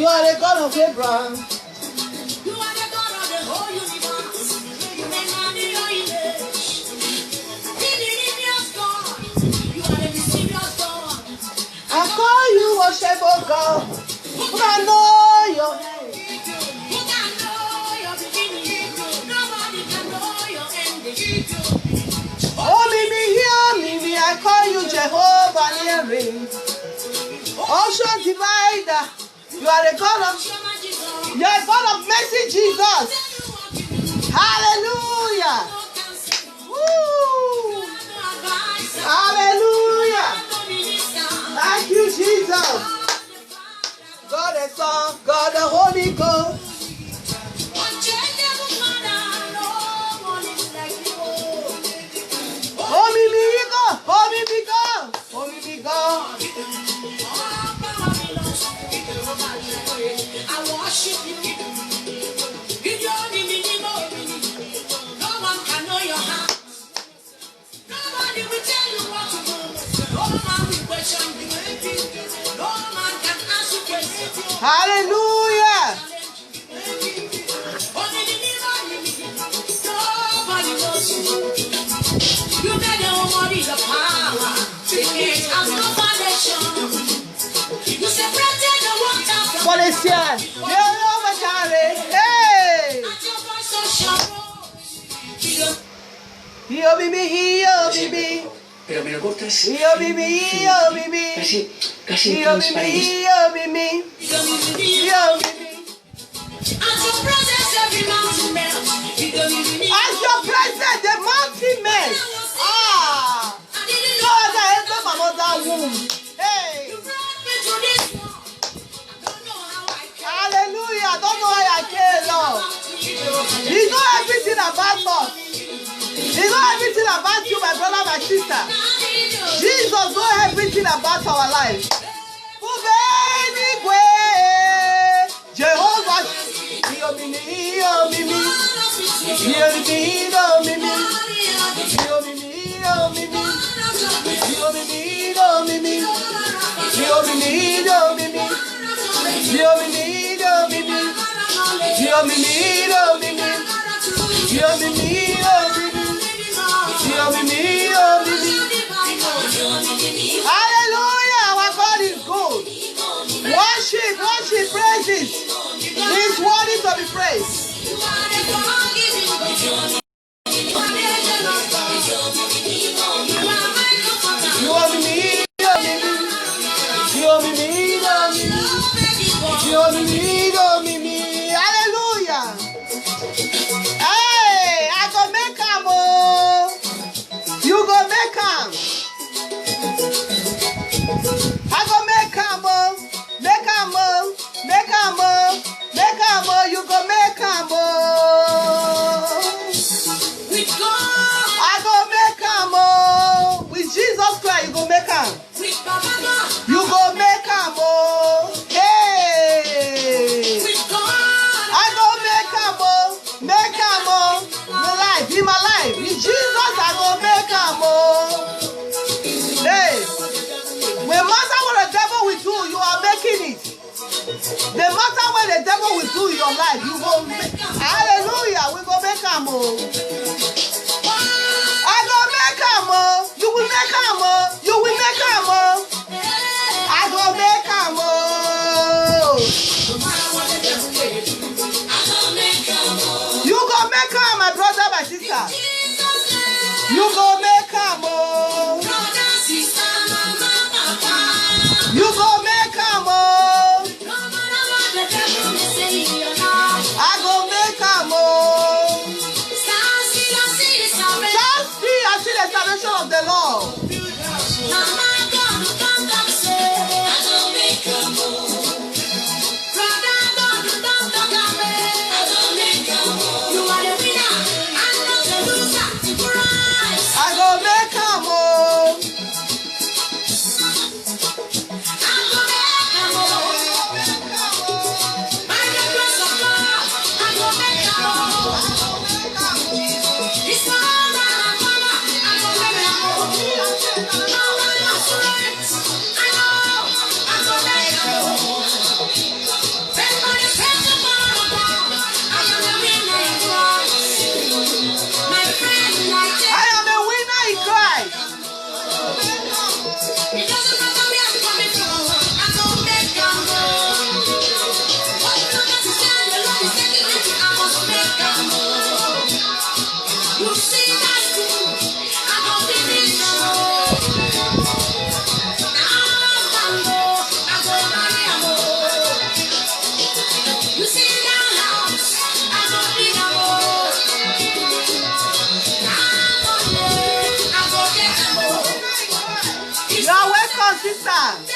You are the God of Abraham. You are the God of the whole universe. You may not be your image. God. You are the mysterious God. I call you worshipful God. Who can know your name? Who can know your beginning? Nobody can know your ending. Oh, Mimi, hear me. I call you Jehovah Niri. Ocean divider. You are the God of. You are the God of mercy, Jesus. Hallelujah. Woo. Hallelujah. Thank you, Jesus. God the Son, God the Holy Ghost. Oh, me be God. Oh, me be God. Oh, me be God. I worship you. No one can know your heart. Nobody will tell you what to do. No man will question you. No man can ask you questions. Hallelujah. Nobody knows you. You made the body the power. It has no foundation. You separated the water from Polician. Hey. Io bibi. Pero me lo cortas. Io bibi. Casi Io transparente. bibi. At your presence, every mountain melts. As your presence, the mountain melts. Ah. God, I enter my mother's womb. Hey. Hallelujah. I don't know how I came, Lord. You know everything about us. You know everything about you, my brother, my sister. Jesus knows everything about our life. Jehovah. Hallelujah, our God is good. Worship, praises. He's worthy to be praised. Hallelujah. Hey, I go make am oh. You go make am. I go make am oh. Make am oh. Make am oh. Make am oh. You go make am oh. I go make am oh. With Jesus Christ, you go make am. You go make am oh. Hey. I go make am oh. Make am oh. My life, in my life. With Jesus, I go make am oh. Hey. No matter what the devil will do, you are making it. No matter what the devil will do in your life, you go make. Hallelujah. We go make am oh. I go make am oh. You will make am oh. You will make am oh. I go make am oh. You go make am, my brother, my sister. You go make am oh. You go make am oh. I go make am oh. Just see and see the salvation of the Lord. I go make am oh. sister.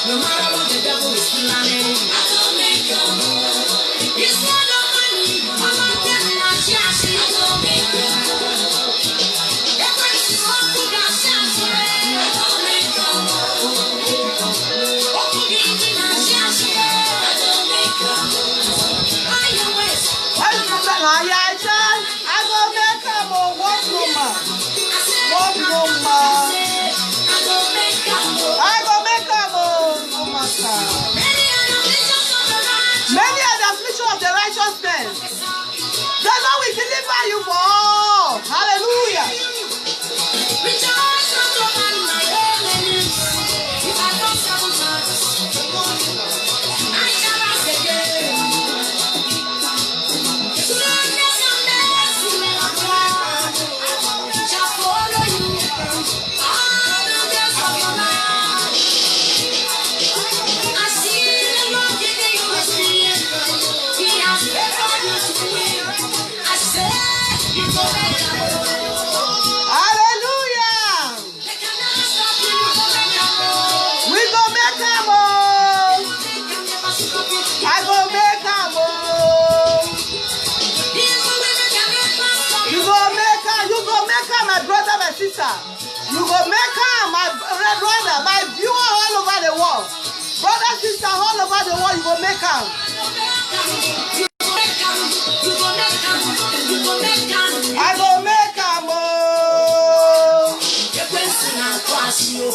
No matter what the devil is planning, I don't make a move. It's not the money, I'm not getting my chance. I don't make a move. Every single got chance, I don't make a move. Oh, give me my chance, I don't make a move. I always, I go make a move. What woman? What woman? I don't make a move. I go make a move. Oh my God. Many are the affliction of the righteousness. The Lord will deliver you for all. Hallelujah. Rejoice not over my enemies. If I don't sabotage, I shall rise again. Goodness and mercy will apply. Shall follow you all the days of your life. I see the Lord giving you a spirit. He has favored you to win. I say, you go back and Hallelujah. they cannot stop you, you go back and We go make a move. they can never stop you. I go make a move. Even when they cannot stop You you, go make a, my brother, my sister. You go make a, my brother, my viewer all over the world. Brother, sister, all over the world, you go make a. you go back and you go back and you go back and I go make a move. you question and cross you. I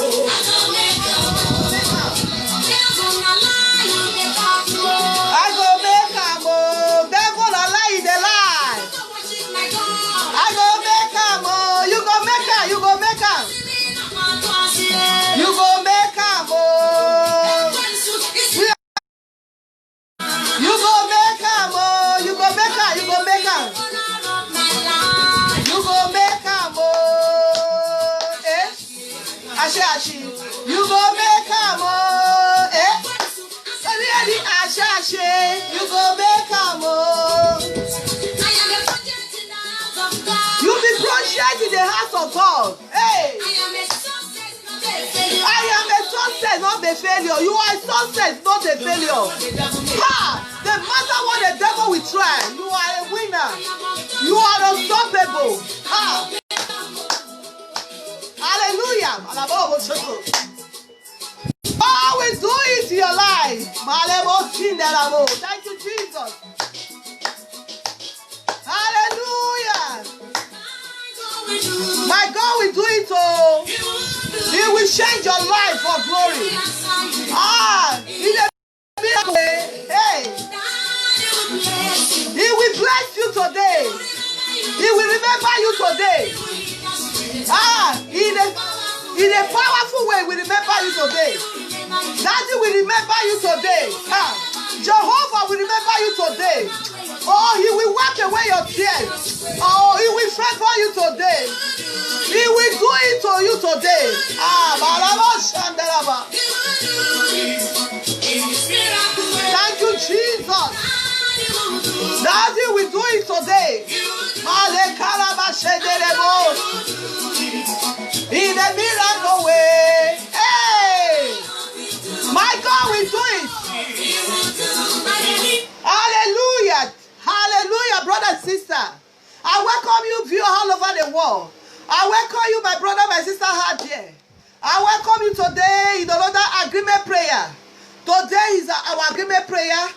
don't make a move. There's on a lie you get back to. I go make a move. They're gonna lie in the lie. So what is my God? I go make a move. You go make a, you go make a. You go make a move. You go make a move. You go make a, you go make a. You go make a move. Eh? Ashe. You go make a move. Eh? Ashe. You go make a move. You be project in the house of God. Hey! I am a success, not a failure. You are a success, not a failure. Ha! No matter what the devil will try, you are a winner. You are unstoppable. Ha! Hallelujah. God will do it in your life. Thank you, Jesus. Hallelujah. My God will do it, oh. He will change your life for glory. In a miracle way. Hey, He will bless you today. He will remember you today. In a powerful way, we remember you today. Daddy will remember you today. Jehovah will remember you today. Oh, He will wipe away your tears. Oh, He will favor you today. He will do it to you today. Thank you, Jesus. Daddy will do it today. In a miracle way. Hey! My God will do it. Hallelujah. Hallelujah, brother and sister. I welcome you, viewer all over the world. I welcome you, my brother, my sister, out here. I welcome you today in another agreement prayer. Today is our agreement prayer.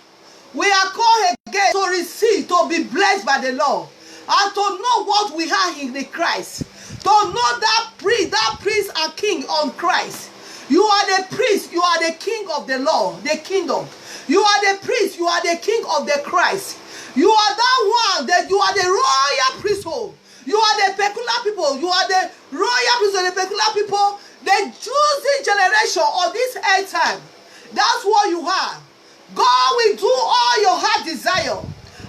We are called again to receive, to be blessed by the Lord, and to know what we have in the Christ. to know that priest and king on Christ. You are the priest, you are the king of the law, the kingdom. You are the priest, you are the king of the Christ. You are that one, that you are the royal priesthood. You are the peculiar people, you are the royal priesthood, the peculiar people, the choosing generation of this end time. That's what you are. God will do all your heart desire.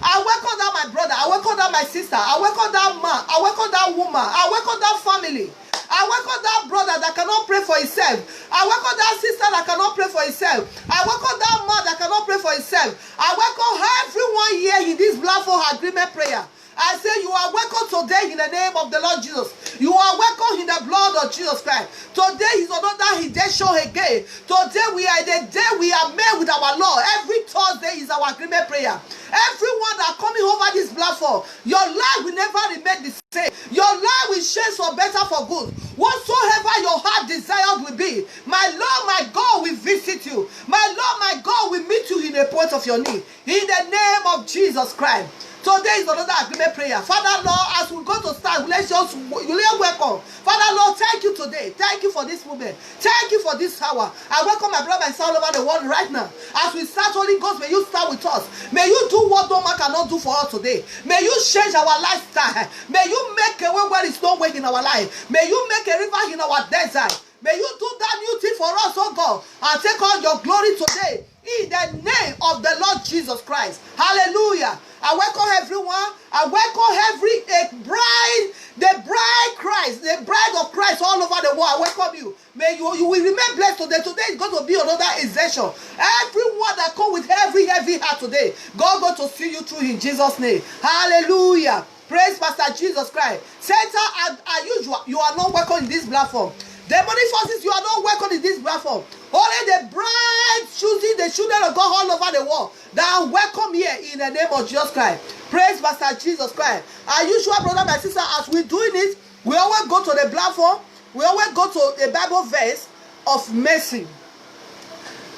I welcome that my brother, I welcome that my sister, I welcome that man, I welcome that woman, I welcome that family. I welcome that brother that cannot pray for himself. I welcome that sister that cannot pray for himself. I welcome that man that cannot pray for himself. I welcome everyone here in this platform agreement prayer. I say you are welcome today in the name of the Lord Jesus. You are welcome in the blood of Jesus Christ. Today is another redemption again. Today we are the day we are made with our Lord. Every Thursday is our agreement prayer. Everyone that coming over this platform, your life will never remain the same. Your life will change for better, for good. Whatsoever your heart desire will be, my Lord, my God will visit you. My Lord, my God will meet you in the point of your need. In the name of Jesus Christ. Today is another agreement prayer. Father, Lord, as we go to start, let's just welcome. Father, Lord, thank you today. Thank you for this moment. Thank you for this hour. I welcome my brother and sister all over the world right now. As we start, Holy Ghost, may you start with us. May you do what no man cannot do for us today. May you change our lifestyle. May you make a way where there is no way in our life. May you make a river in our desert. May you do that new thing for us, oh God, and take all your glory today. In the name of the Lord Jesus Christ. Hallelujah. I welcome everyone. I welcome every bride, the bride Christ, the bride of Christ all over the world. I welcome you. May you will remain blessed today. Today is going to be another exertion. Everyone that come with every heavy heart today, God going to see you through in Jesus' name. Hallelujah. Praise Pastor Jesus Christ. Satan, as usual, you are not welcome in this platform. Demonic forces, you are not welcome in this platform. Only the bride choosing the children of God all over the world that are welcome here in the name of Jesus Christ. Praise Pastor Jesus Christ. As usual, brother, my sister, as we're doing it, we always go to the platform. We always go to a Bible verse of mercy.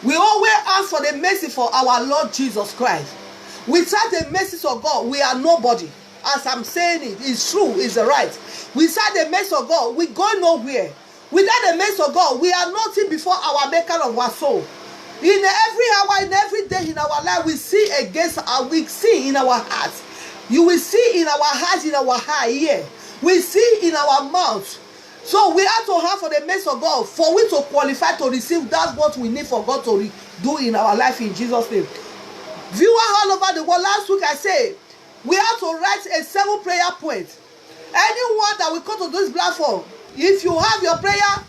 We always ask for the mercy for our Lord Jesus Christ. Without the mercy of God, we are nobody. As I'm saying it, it's true, it's right. Without the mercy of God, we go nowhere. Without the mercy of God, we are nothing before our maker of our soul. In every hour, in every day in our life, we see against our, we see in our hearts. You will see in our hearts, in our heart here. We see in our mouth. So we have to have for the mercy of God, for we to qualify to receive. That's what we need for God to do in our life in Jesus' name. Viewers all over the world, last week I said, we have to write a 7 prayer point. Anyone that will come to this platform, if you have your prayer,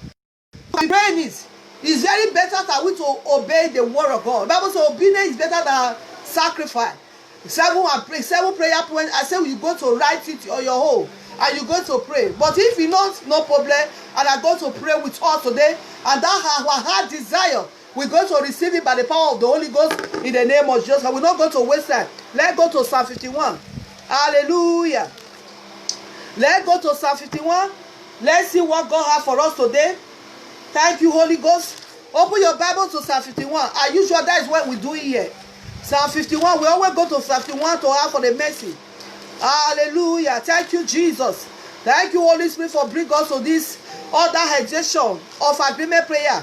praying it. It's very better that we to obey the word of God. The Bible says obedience is better than sacrifice. 7 prayer points. I say you go to write it on your home and you go to pray. But if you not, no problem. And I go to pray with us today, and that our heart desire, we're going to receive it by the power of the Holy Ghost in the name of Jesus. We're not going to waste time. Let's go to Psalm 51. Hallelujah. Let's go to Psalm 51. Let's see what God has for us today. Thank you, Holy Ghost. Open your Bible to Psalm 51. As usual, that is what we do here. Psalm 51. We always go to Psalm 51 to ask for the mercy. Hallelujah. Thank you, Jesus. Thank you, Holy Spirit, for bringing us to this other exertion of agreement prayer.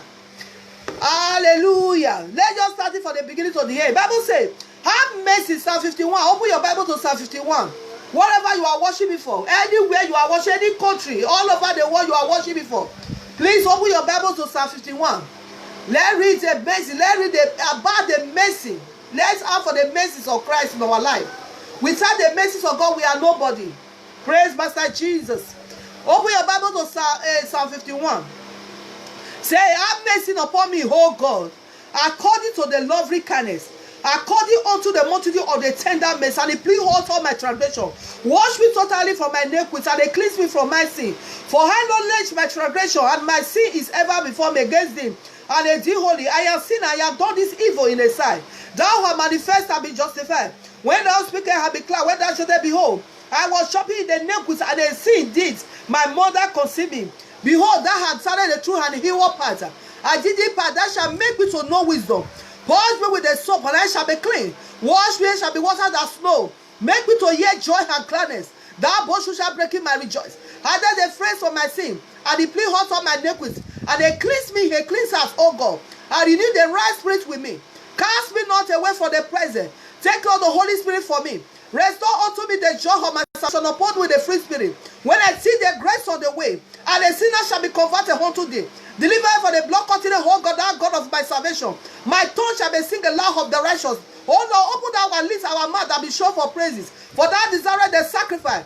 Hallelujah. Let's just start it from the beginning to the end. Bible says, have mercy, Psalm 51. Open your Bible to Psalm 51. Whatever you are worshiping for, anywhere you are worshiping, any country, all over the world you are worshiping for, please open your Bible to Psalm 51. Let's read the mercy. Let's read about the mercy. Let's ask for the mercies of Christ in our life. Without the mercies of God, we are nobody. Praise Master Jesus. Open your Bible to Psalm 51. Say, have mercy upon me, O God, according to the lovely kindness, according unto the multitude of the tender mercy, and he plead all my transgression. Wash me totally from my iniquity, and cleanse me from my sin. For I acknowledge my transgression, and my sin is ever before me against thee. And a dear holy, I have sinned, I have done this evil in thy sight. Thou hast manifest and be justified. When thou speakest, I have been clear. When thou shalt behold, I was shopping in the iniquity, and a sin did my mother conceive me. Behold, thou hast started the truth and the evil path. I did it part, thou shalt make me to know wisdom. Purge me with the soap, and I shall be clean. Wash me, and shall be watered as snow. Make me to hear joy and gladness. Thou boast shall break in my rejoice. And then they phrase for my sin, and he plead hot on my iniquities. And they cleanse me, he cleanse us, O God. And renew the right spirit with me. Cast me not away from the present. Take out the Holy Spirit for me. Restore unto me the joy of my salvation, upon with the free spirit. When I see the grace on the way, and the sinner shall be converted unto thee. Deliver me from the blood continent, O God, thou God of my salvation. My tongue shall be sing aloud of the righteous. O Lord, open thou our lips, our mouth, and be sure for praises. For thou desirest the sacrifice.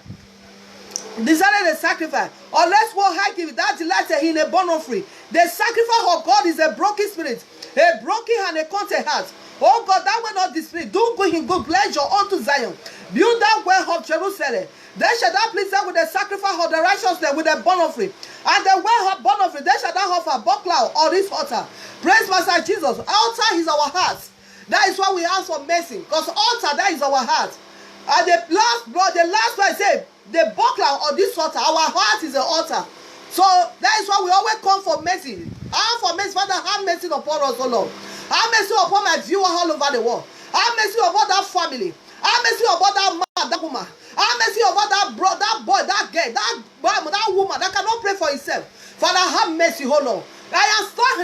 Desire the sacrifice, unless what I give that delighted in a burnt offering. The sacrifice of God is a broken spirit, a broken and a contrite heart. Oh God, that will not display. Do good in good pleasure unto Zion. Build that well of Jerusalem. Then shall thou please them with the sacrifice of the righteousness, with the burnt offering. And the well of burnt offering, then shall thou offer buckler or this altar. Praise Master Jesus. Altar is our heart. That is why we ask for mercy. Because altar, that is our heart. And the last one said, the buckler or this altar, our heart is an altar. So that is why we always come for mercy. Ask for mercy. Father, have mercy upon us, O Lord. Have mercy upon my viewer all over the world. Have mercy upon that family. Have mercy upon that man, that woman. Have mercy upon that boy, that girl, that woman that cannot pray for himself. Father, have mercy, O Lord. I am starting.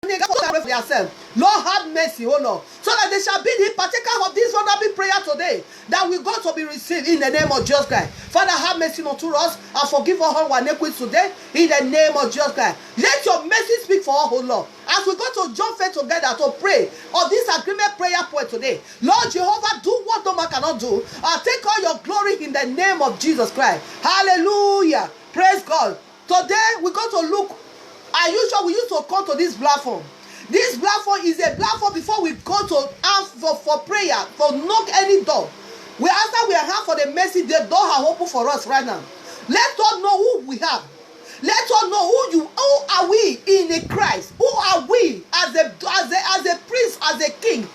Pray for yourself. Lord, have mercy, oh Lord, so that they shall be the partaker of this wonderful prayer today, that we got to be received in the name of Jesus Christ. Father, have mercy unto us and forgive all our iniquities today in the name of Jesus Christ. Let your mercy speak for us, oh Lord, as we go to join faith together to pray on this agreement prayer point today. Lord Jehovah, do what no man cannot do, and take all your glory in the name of Jesus Christ. Hallelujah. Praise God. Today we're going to look. As usual, we used to come to this platform. This platform is a platform before we go to ask for prayer, for knock any door. After we are here for the mercy, the door are open for us right now. Let us know who we have. Let us know who are we in the Christ. Who are we as a priest, as a king,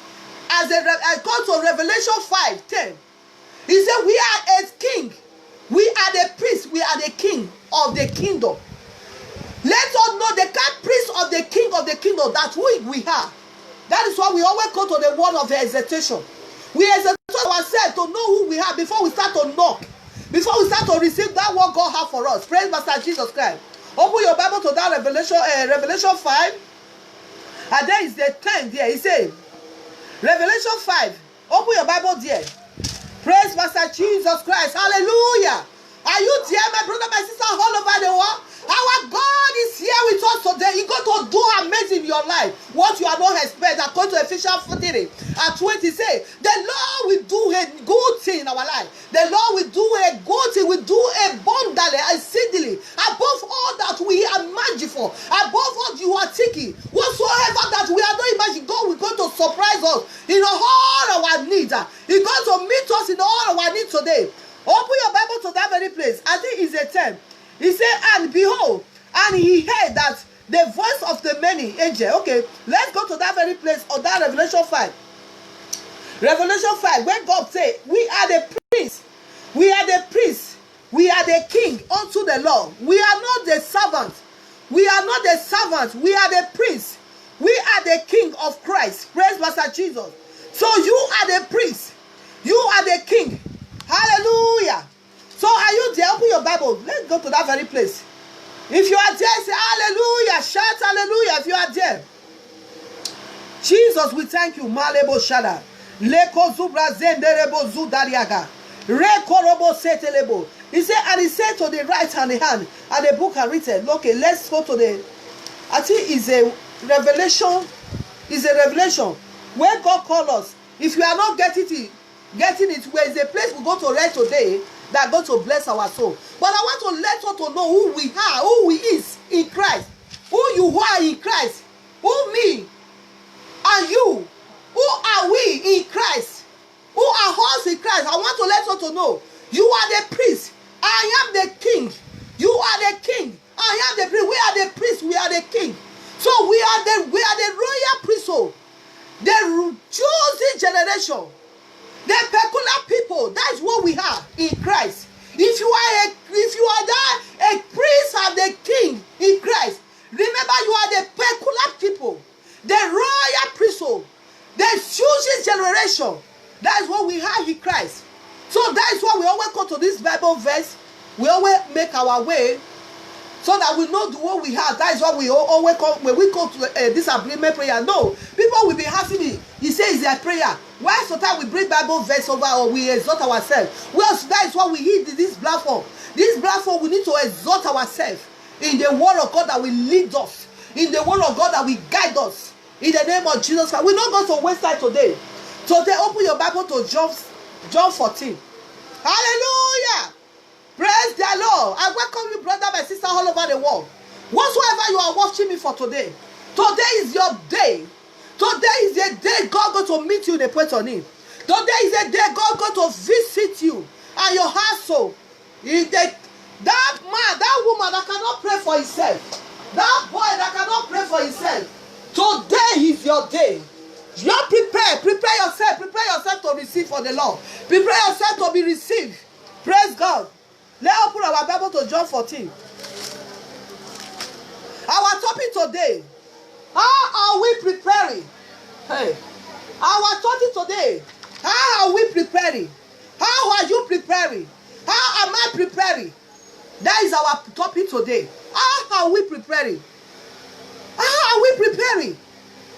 according to Revelation 5:10. He said we are a king. We are the priest. We are the king of the kingdom. Let us know the priest of the kingdom, that we are. That is why we always go to the word of exhortation. We exhort ourselves to know who we are before we start to knock, before we start to receive that what God has for us. Praise Master Jesus Christ. Open your Bible to that Revelation 5, and there is the 10 there. He said, Revelation 5. Open your Bible there. Praise Master Jesus Christ. Hallelujah. Are you there, my brother, my sister, all over the world? Our God is here with us today. He's going to do amazing in your life. What you are not expecting, according to Ephesians 4:20 and 20, say, the Lord will do a good thing in our life. The Lord will do a good thing, will do abundantly, exceedingly, above all that we imagine for, above what you are thinking. Whatsoever that we are not imagining, God will going to surprise us in all our needs. He's going to meet us in all our needs today. Open your Bible to that very place. I think it's a 10. He said, and behold, and he heard that the voice of the many angels. Okay, let's go to that very place of that Revelation 5. Revelation 5, when God said, we are the priests, we are the priests, we are the king unto the Lord. We are not the servants. We are not the servants. We are the priests. We are the king of Christ. Praise Master Jesus. So you are the priest. You are the king. Hallelujah. So are you there? Open your Bible. Let's go to that very place. If you are there, say hallelujah. Shout hallelujah if you are there. Jesus, we thank you. Malebo shada. Leko zubra zenderebo zudariaga. Rekorobo setelebo. He said, and he said to the right hand, and the book are written. Okay, let's go to the, I think it's a revelation. It's a revelation where God called us. If you are not getting it, where is a place we go to read today that going to bless our soul. But I want to let us to know who we are, who we is in Christ, who you are in Christ, who me and you, who are we in Christ, who are us in Christ. I want to let us to know you are the priest, I am the king. You are the king, I am the priest. We are the priest, we are the king. So we are the royal priesthood, the chosen generation, the peculiar people. That is what we are in Christ. If you are a priest and the king in Christ, remember you are the peculiar people, the royal priesthood, the chosen generation. That is what we are in Christ. So that is why we always go to this Bible verse We always make our way so that we know what we have. That is what we always come when we go to this agreement prayer. No, people will be asking me. He says it's their prayer. Why sometimes we bring Bible verse over or we exalt ourselves? Well, that is what we hit this platform. This platform, we need to exalt ourselves in the word of God that will lead us, in the word of God that will guide us. In the name of Jesus Christ. We're not going to waste time today. Today, open your Bible to John 14. Hallelujah. Praise the Lord. I welcome you, brother and sister, all over the world. Whatsoever you are watching me for today, today is your day. Today is the day God going to meet you in a place on him. Today is the day God going to visit you and your household. That man, that woman that cannot pray for himself, that boy that cannot pray for himself, today is your day. You prepare yourself to receive for the Lord. Prepare yourself to be received. Praise God. Let's open our Bible to John 14. Our topic today, how are we preparing? Hey, our topic today, how are we preparing? How are you preparing? How am I preparing? That is our topic today. How are we preparing? How are we preparing?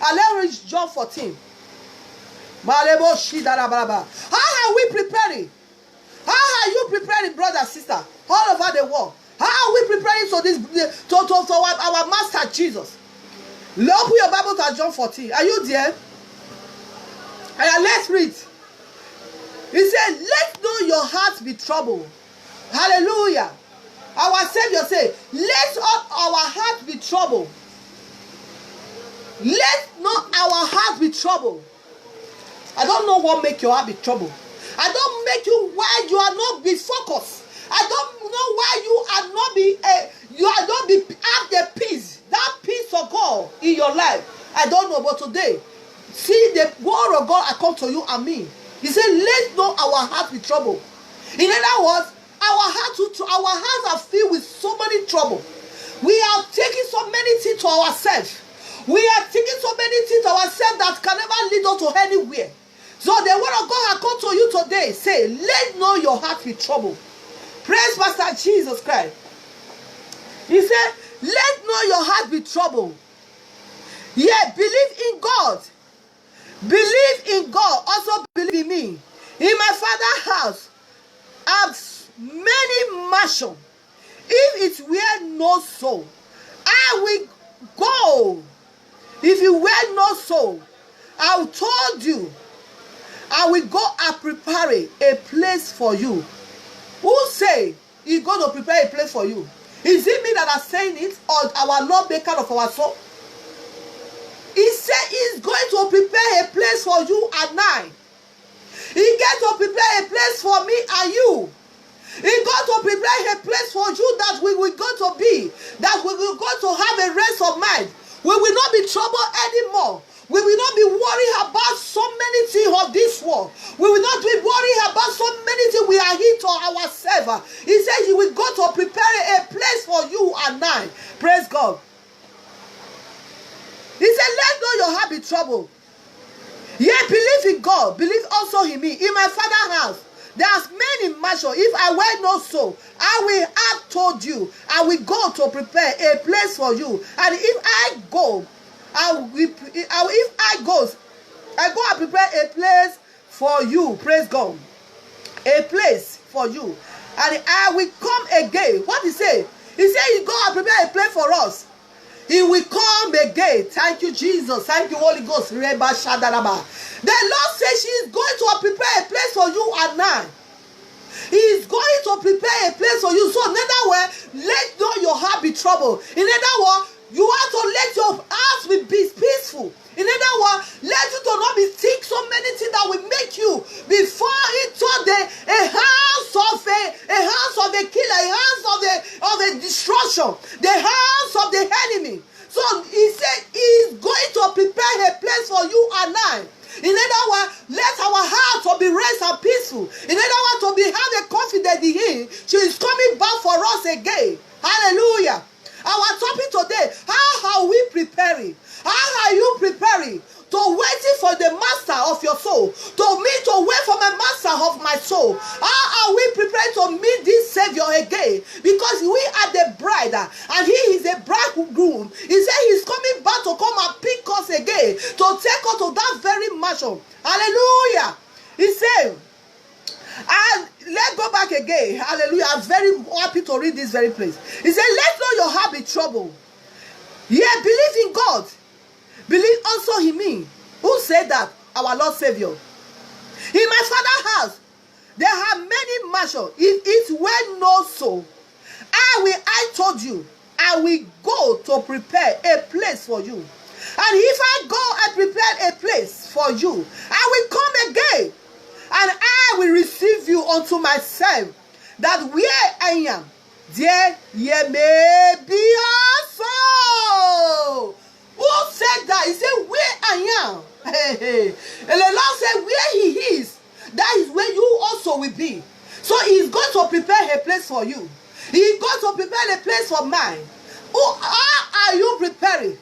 And let's read John 14. How are we preparing? How are you preparing, brother and sister, all over the world? How are we preparing to our Master Jesus? Open your Bible to John 14. Are you there? And let's read. He said, let not your heart be troubled. Hallelujah. Our Savior said, let not our heart be troubled. Let not our heart be troubled. I don't know what make your heart be troubled. I don't make you why you are not be focused. I don't know why you are not have the peace, that peace of God in your life. I don't know, but today, see the word of God I come to you and me. He said, let not our heart be troubled. In other words, our hearts are filled with so many trouble. We are taking so many things to ourselves. We are taking so many things to ourselves that can never lead us to anywhere. So the word of God I come to you today, say, let not your heart be troubled. Praise Master Jesus Christ. He said, let not your heart be troubled. Yeah, believe in God. Believe in God. Also believe in me. In my Father's house are many mansions. If it were not so, I will go. If it were not so, I told you, I will go and prepare a place for you. Who say he's going to prepare a place for you? Is it me that are saying it, or our Lord maker of our soul? He said he's going to prepare a place for you and I. He's going to prepare a place for me and you. He's going to prepare a place for you that we will go to be, that we will go to have a rest of mind. We will not be troubled anymore. We will not be worried about so many things of this world. We will not be worried about so many things we are here to ourselves. He said he will go to prepare a place for you and I. Praise God. He said, let not your heart be troubled. Yet believe in God. Believe also in me. In my Father's house, there's many mansions. If I were not so, I will have told you. I will go to prepare a place for you. And if I go, I go and prepare a place for you. Praise God. A place for you. And I will come again. What he say? He said he go and prepare a place for us. He will come again. Thank you, Jesus. Thank you, Holy Ghost. The Lord says she is going to prepare a place for you and I. He is going to prepare a place for you. So in other words, let not your heart be troubled. In other words, you want to let your heart be peaceful. In other words, let you to not be think so many things that will make you before into a house of a killer, a house of a destruction, the house of the enemy. So he said he is going to prepare a place for you and I. In other words, let our heart to be rest and peaceful. In other words, to be have a confidence in him. She is coming back for us again. Hallelujah. Our topic today, how are we preparing? How are you preparing to waiting for the master of your soul? To me, to wait for my master of my soul. How are we preparing to meet this Savior again? Because we are the bride and he is a bridegroom. He said he's coming back to come and pick us again, to take us to that very mansion. Hallelujah. He said, and let's go back again. Hallelujah. I'm very happy to read this very place. He said, let not your heart be troubled. Yeah, believe in God. Believe also in me. Who said that? Our Lord Savior. In my Father's house, there are many mansions. It is well known so. I told you, I will go to prepare a place for you. And if I go and prepare a place for you, I will come again, and I will receive you unto myself, that where I am, there ye may be also. Who said that? He said, where I am. And the Lord said, where he is, that is where you also will be. So he's going to prepare a place for you. He's going to prepare a place for mine. How are you preparing?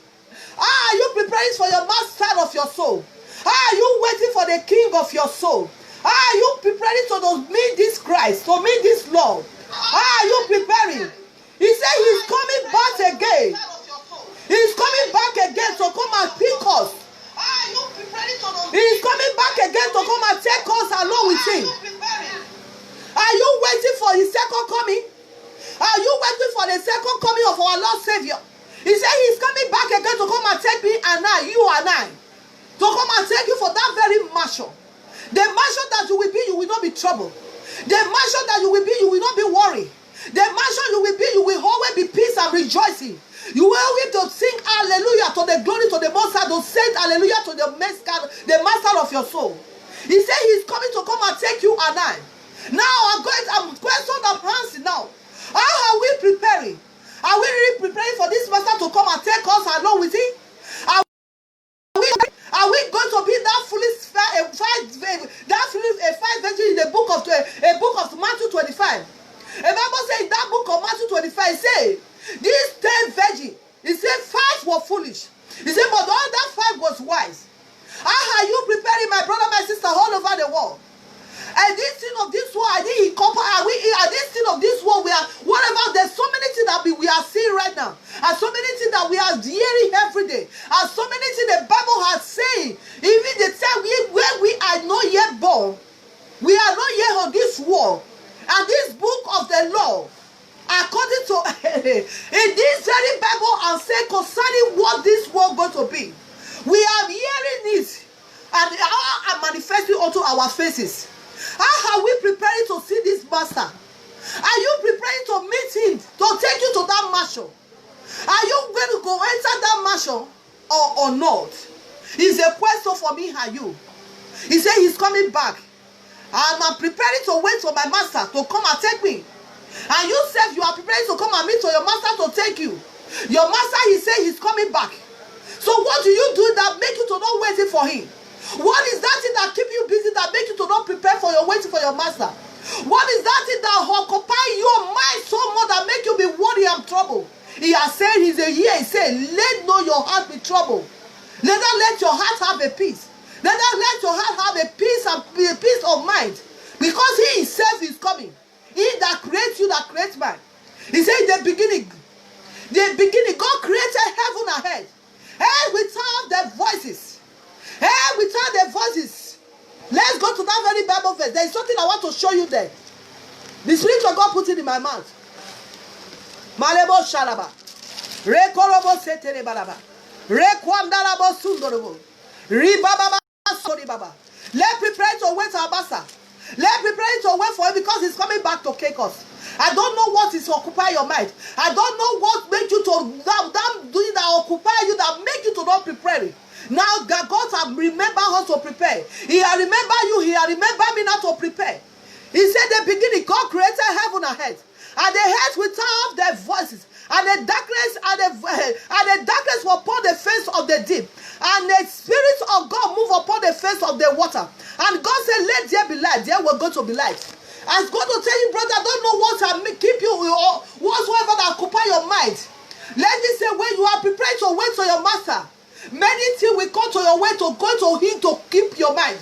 How are you preparing for your master of your soul? How are you waiting for the king of your soul? How are you preparing to meet this Christ, to meet this Lord? How are you preparing? He said he's coming back again. He's coming back again to come and pick us. He's coming back again to come and take us along with him. Are you waiting for his second coming? Are you waiting for the second coming of our Lord Savior? He said he's coming back again to come and take me and I, you and I, to come and take you for that very mansion. The mansion that you will be, you will not be troubled. The mansion that you will be, you will not be worried. The mansion you will be, you will always be peace and rejoicing. You will be to sing hallelujah to the glory to the Most High, to say hallelujah to the master of your soul. He said he's coming to come and take you and I. Now I'm question of answer now. How are we preparing? Are we really preparing for this master to come and take us along with him? Are we going to be that foolish five virgin in the book of Matthew 25? The Bible says in that book of Matthew 25, it says these 10 virgins, it said 5 were foolish. He said, but the other 5 was wise. How are you preparing, my brother, my sister, all over the world? And this thing of this world, this thing of this world, we are whatever. There's so many things that we are seeing right now, and so many things that we are hearing every day, and so many things the Bible has saying. Even the time where we are not yet born, we are not yet on this world, and this book of the law, according to in this very Bible, and say concerning what this world going to be, we are hearing it, and are manifesting onto our faces. How are we preparing to see this master? Are you preparing to meet him, to take you to that mansion? Are you going to go enter that mansion or not? It's a question for me and you. He said he's coming back. And I'm preparing to wait for my master to come and take me. And you said you are preparing to come and meet for your master to take you. Your master, he said he's coming back. So what do you do that make you to not waiting for him? What is that thing that keep you busy, that make you to not prepare for your waiting for your master? What is that thing that occupy your mind so much that make you be worried and troubled? He has said he's a year. He said, let not your heart be troubled. Let your heart have a peace. Let your heart have a peace and a peace of mind. Because he himself is coming. He that creates you, that creates man. He said in the beginning, God created heaven and earth. Earth without the voices. Hey, without the voices. Let's go to that very Bible verse. There is something I want to show you there. The Spirit of God put it in my mouth. Malebo shalaba. Rekorobo setere balaba. Rekwamdarabo sundorobo. Ribaba soribaba. Let's prepare to wait for our master. Let's prepare to wait for him because he's coming back to take us. I don't know what is occupy your mind. I don't know what make you to that occupy you, that make you to not prepare it. Now God has remembered us to prepare. He has remembered you. He has remembered me now to prepare. He said in the beginning, God created heaven and earth, and the earth without their voices, and the darkness was upon the face of the deep, and the Spirit of God moved upon the face of the water. And God said, "Let there be light." There was going to be light. I was going to tell you, brother, I don't know what will keep you or whatsoever that occupy your mind. Let me say, when you are prepared to wait for your master, many things will come to your way to go to him to keep your mind,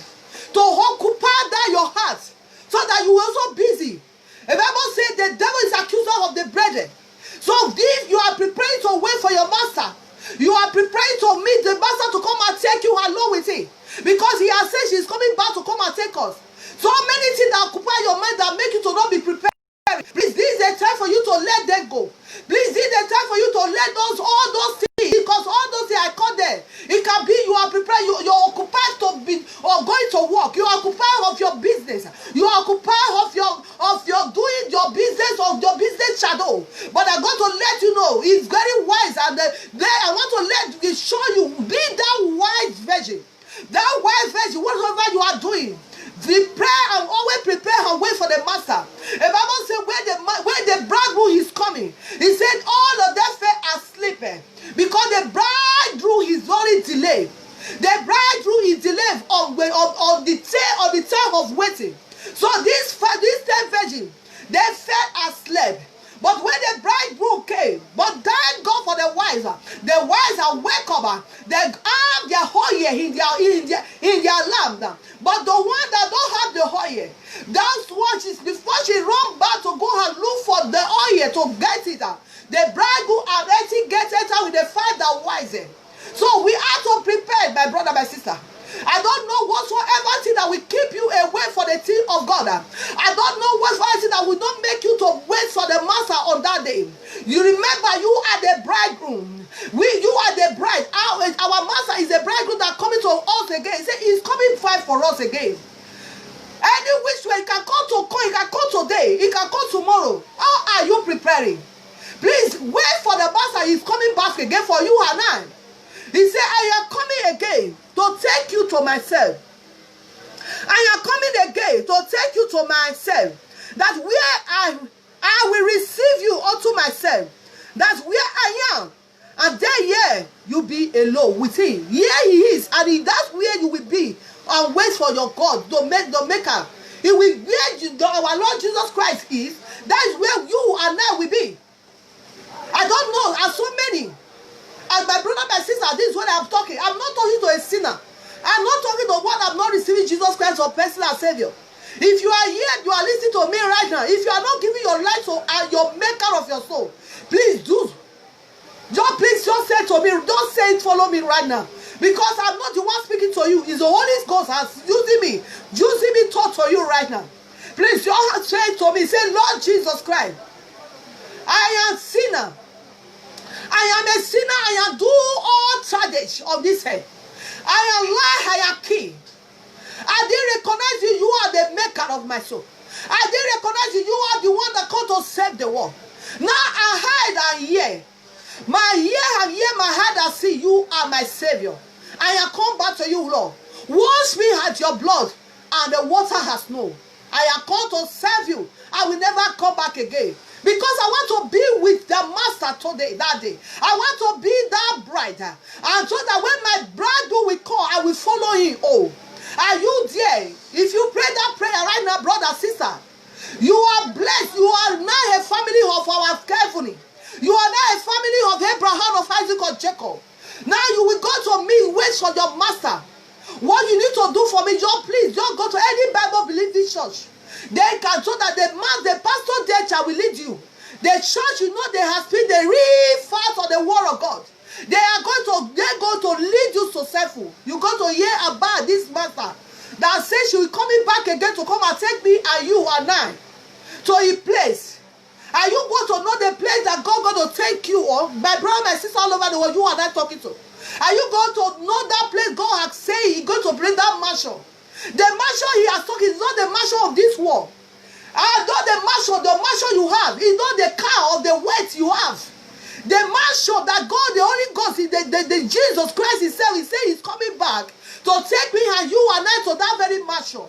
to occupy that your heart, so that you will also busy. The Bible says the devil is accuser of the brethren. So if you are preparing to wait for your master, you are preparing to meet the master to come and take you along with him, because he has said she's coming back to come and take us. So many things that occupy your mind that make you to not be prepared. Please, this is a time for you to let them go. Please, this is a time for you to let all those things, because all those things I call them, it can be you are prepared, you're occupied to be or going to work, you are occupied of your business, you are occupied of your doing your business, of your business shadow. But I'm going to let you know it's very wise, and there I want to show you, be that wise virgin, whatever you are doing. Prepare and always prepare and wait for the master. The Bible says when the bridegroom is coming, he said all of them fell asleep because the bridegroom is only delayed. The bridegroom is delayed on the time of waiting. So these 10 virgins, they fell asleep. But when the bridegroom came, but thank God for the wise are wake up. They have their oil in their lamp. But the one that don't have the oil, that's what is before she run back to go and look for the oil to get it. The bridegroom already get it out with the fact that wise. So we have to prepare, my brother, my sister. I don't know whatsoever thing that will keep you away for the thing of God. I don't know whatsoever thing that will not make you to wait for the master on that day. You remember, you are the bridegroom. You are the bride. Our master is the bridegroom that coming to us again. He said he's coming fight for us again. Any which way, he can come today, he can come tomorrow. How are you preparing? Please wait for the master. He's coming back again for you and I. He said, I am coming again to take you to myself. I am coming again to take you to myself. That where I will receive you unto myself. That's where I am. And then you be alone with him. Here he is. And that's where you will be. And wait for your God, the maker. He will where our Lord Jesus Christ is. That is where you and I will be. I don't know. And so many. And my brother, my sister, this is what I'm talking. I'm not talking to a sinner. I'm not talking to one I'm not receiving Jesus Christ or personal Savior. If you are here, you are listening to me right now. If you are not giving your life to your maker of your soul, please do. Just say to me, don't say it, follow me right now. Because I'm not the one speaking to you. It's the Holy Ghost that's using me to talk to you right now. Please, just say to me, say, Lord Jesus Christ, I am sinner. I am a sinner. I am do all tragedy of this head. I am lie. I am king. I didn't recognize you. You are the maker of my soul. I didn't recognize you. You are the one that come to save the world. Now I hide and hear. My ear and hear, my heart and see. You are my Savior. I have come back to you, Lord. Wash me at your blood, and the water has no. I have come to serve you. I will never come back again. Because I want to be with the master today, that day. I want to be that bride. And so that when my bridegroom will come, I will follow him. Oh, are you there? If you pray that prayer right now, brother, sister, you are blessed. You are now a family of our company. You are now a family of Abraham, of Isaac, of Jacob. Now you will go to me, wait for your master. What you need to do for me, please, don't go to any Bible believing church. They can, so that the pastor there will lead you. The church, they have been the real fast of the word of God. They're going to lead you successful. You're going to hear about this master that says she will coming back again to come and take me and you and I to a place. Are you going to know the place that God going to take you on? My brother, my sister, all over the world, you and I talking to. Are you going to know that place God has said He's going to bring that mansion? The mansion He has talked is not the mansion of this world. Not the mansion you have is not the car or the weight you have. The mansion that God, the Holy Ghost, the Jesus Christ Himself, He said He's coming back to take me and you and I to that very mansion.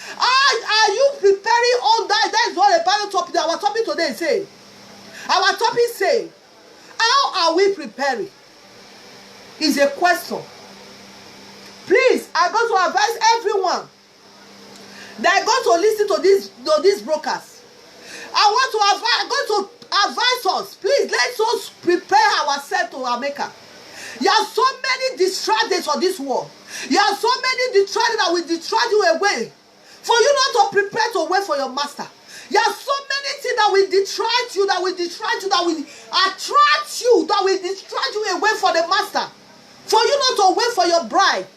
Are you preparing all that? That is what the Bible topic, our topic today say. Our topic say, how are we preparing? Is a question. Please, I'm going to advise everyone that are going to listen to this broadcast. I'm going to advise us. Please, let us prepare ourselves to our Maker. There are so many distractions on this world. There are so many distractions that will distract you away For you not to prepare to wait for your master. There are so many things that will distract you, that will attract you, that will distract you away from the master. For you not to wait for your bride.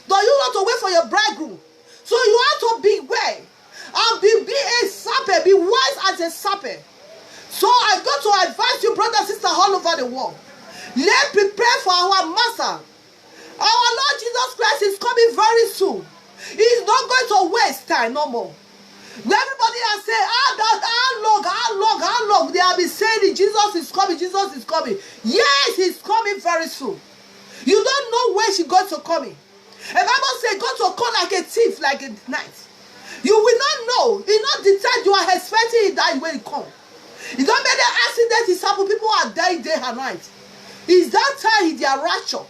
For you not to wait for your bridegroom. So you have to beware and be a serpent, be wise as a serpent. So I got to advise you, brothers and sisters all over the world. Let's prepare for our master. Our Lord Jesus Christ is coming very soon. He's not going to waste time no more. Everybody has said, how long? They have been saying Jesus is coming, Jesus is coming. Yes, he's coming very soon. You don't know when she's going to come in. The Bible says, God will come like a thief, like a night. You will not know. It's not the time you are expecting it that when it comes. It's not many accidents is happening. People are dying day and night. It's that time in their rapture.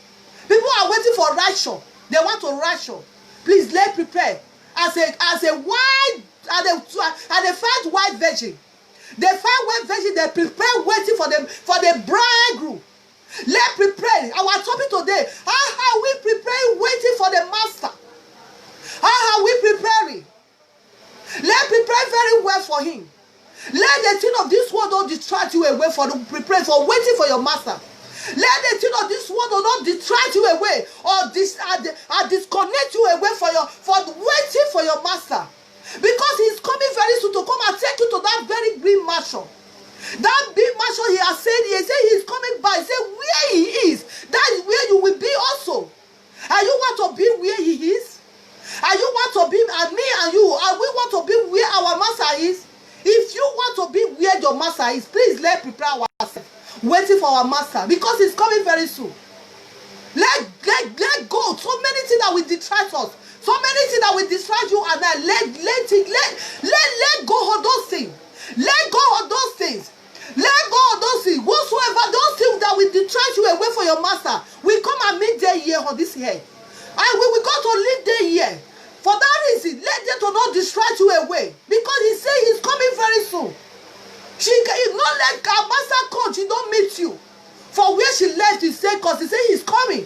People are waiting for rapture. They want to rapture. Please, let's prepare. As a white, and a fat white virgin. The fat white virgin, they prepare waiting for the bridegroom. Let's prepare. Our topic today, how are we preparing waiting for the master? How are we preparing? Let's prepare very well for him. Let the thing of this world not distract you away from preparing for waiting for your master. Let the thing of this world not distract you away or disconnect you away for waiting for your master. Because he's coming very soon to come and take you to that very big mansion. That big mansion he has said, he's coming by. He said where he is, that is where you will be also. And you want to be where he is? And you want to be, and me and you, and we want to be where our master is? If you want to be where your master is, please let's prepare ourselves, waiting for our master, because he's coming very soon. Let go. So many things that will distract us. So many things that will distract you and I. Let go of those things. Let go of those things. Let go of those things. Whatsoever those things that will distract you away from your master, we come and meet there here on this head. And we will go to live there here. For that reason, let them to not distract you away. Because he said he's coming very soon. If not let our master come, she don't meet you. For where she left, he said, because he said he's coming.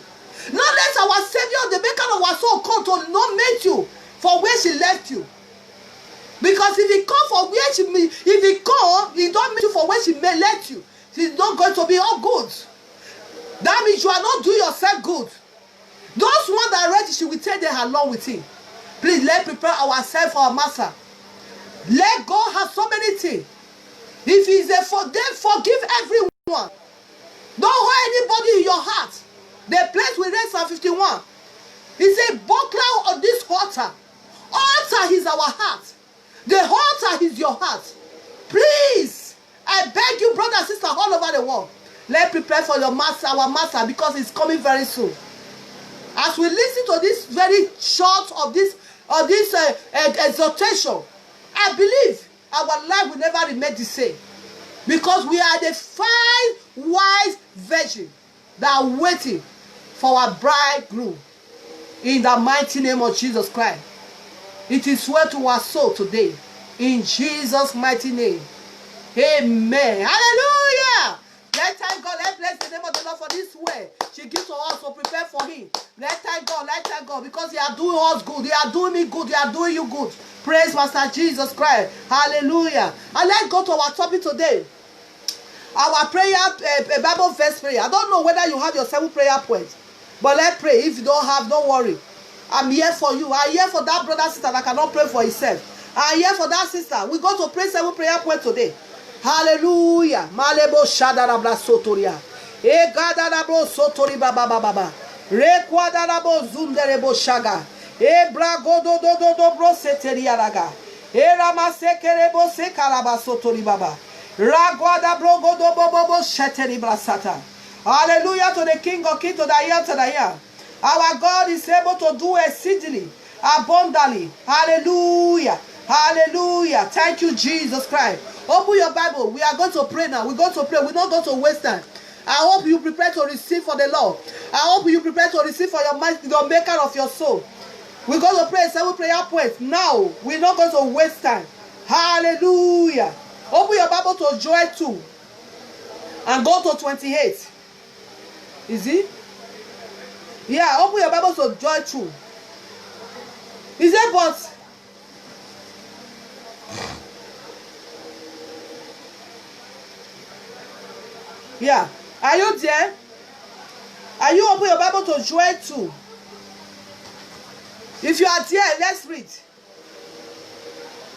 Not let our Savior, the maker of our soul, come to not meet you for where she left you. Because if he come for where she meet, if he come, he don't meet you for where she may let you. She's not going to be all good. That means you are not doing yourself good. Those ones that are ready, she will take them along with him. Please, let's prepare ourselves for our master. Let God have so many things. If he's a forgive everyone. Don't hold anybody in your heart. The place we read Psalm 51. He said, buckler of this altar. Altar is our heart. The altar is your heart. Please, I beg you, brothers and sisters all over the world, let's prepare for your master, our master, because he's coming very soon. As we listen to this very short of this exhortation, I believe our life will never remain the same. Because we are the 5 wise virgins that are waiting for our bridegroom. In the mighty name of Jesus Christ. It is well to our soul today. In Jesus' mighty name. Amen. Hallelujah. Let's thank God. Let's bless the name of the Lord for this way she gives to us to prepare for him. Let's thank God. Let's thank God. Because he are doing us good. He are doing me good. He are doing you good. Praise Master Jesus Christ. Hallelujah. And let's go to our topic today. Our prayer, Bible verse prayer. I don't know whether you have your 7 prayer points. But let's pray. If you don't have, don't worry. I'm here for you. I'm here for that brother, sister that cannot pray for himself. I'm here for that sister. We're going to pray 7 prayer points today. Hallelujah. Malebo shadarabla sotoria. E gadarabo sotori baba baba. Re quadarabo zunderebo shaga. E brago do do do do bro seteria raga. E ramasekerebo sekaraba sotori baba. Ragwada brogo do bobo sheteri brasata. Hallelujah to the King of Kings, to the I am, to the I am. Our God is able to do exceedingly, abundantly. Hallelujah. Hallelujah. Thank you, Jesus Christ. Open your Bible. We are going to pray now. We're going to pray. We're not going to waste time. I hope you prepare to receive for the Lord. I hope you prepare to receive for your maker of your soul. We're going to pray 7 prayer points. Now, we're not going to waste time. Hallelujah. Open your Bible to Joel 2 and go to 28. Is it? Yeah, open your Bible to Joel 2. He said, but Yeah. Are you there? Are you open your Bible to Joel 2? If you are there, let's read.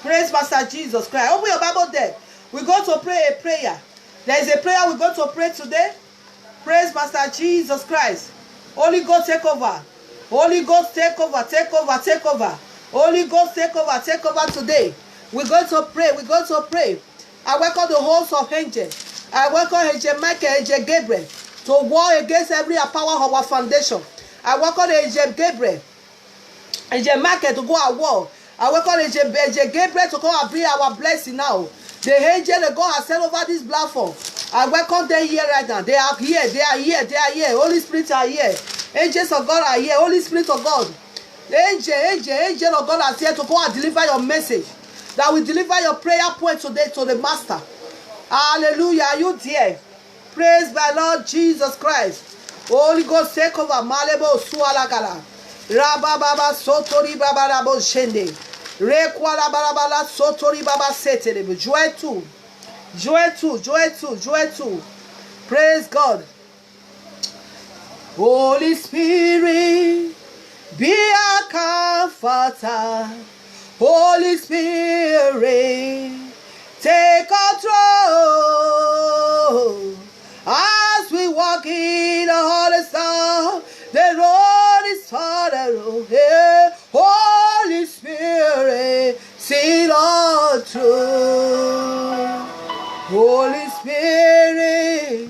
Praise Master Jesus Christ. Open your Bible there. We're going to pray a prayer. There is a prayer we're going to pray today. Praise Master Jesus Christ. Holy Ghost, take over. Holy Ghost, take over, take over, take over. Holy Ghost, take over today. We're going to pray. We're going to pray. I welcome the host of angels. I welcome Angel Michael, Angel Gabriel to war against every power of our foundation. I welcome Angel Gabriel, Angel Michael to go at war. I welcome Angel Gabriel to come and bring our blessing now. The angel that God has sent over this platform. I welcome them here right now. They are here. They are here. They are here. Holy Spirit are here. Angels of God are here. Holy Spirit of God. Angel of God are here to go and deliver your message. That will deliver your prayer point today to the Master. Hallelujah. Are you there? Praise by Lord Jesus Christ. Holy Ghost, take over. Malebo sualagala. Rababa sotori baba rabo shende. Rekwala barabala sotori baba setelebo. Joel 2. Joel 2. Joel 2. Joel 2. Praise God. Holy Spirit, be our comforter. Holy Spirit, take control. As we walk in the Holy Star, the road is hard. Holy Spirit, see it all through. Holy Spirit,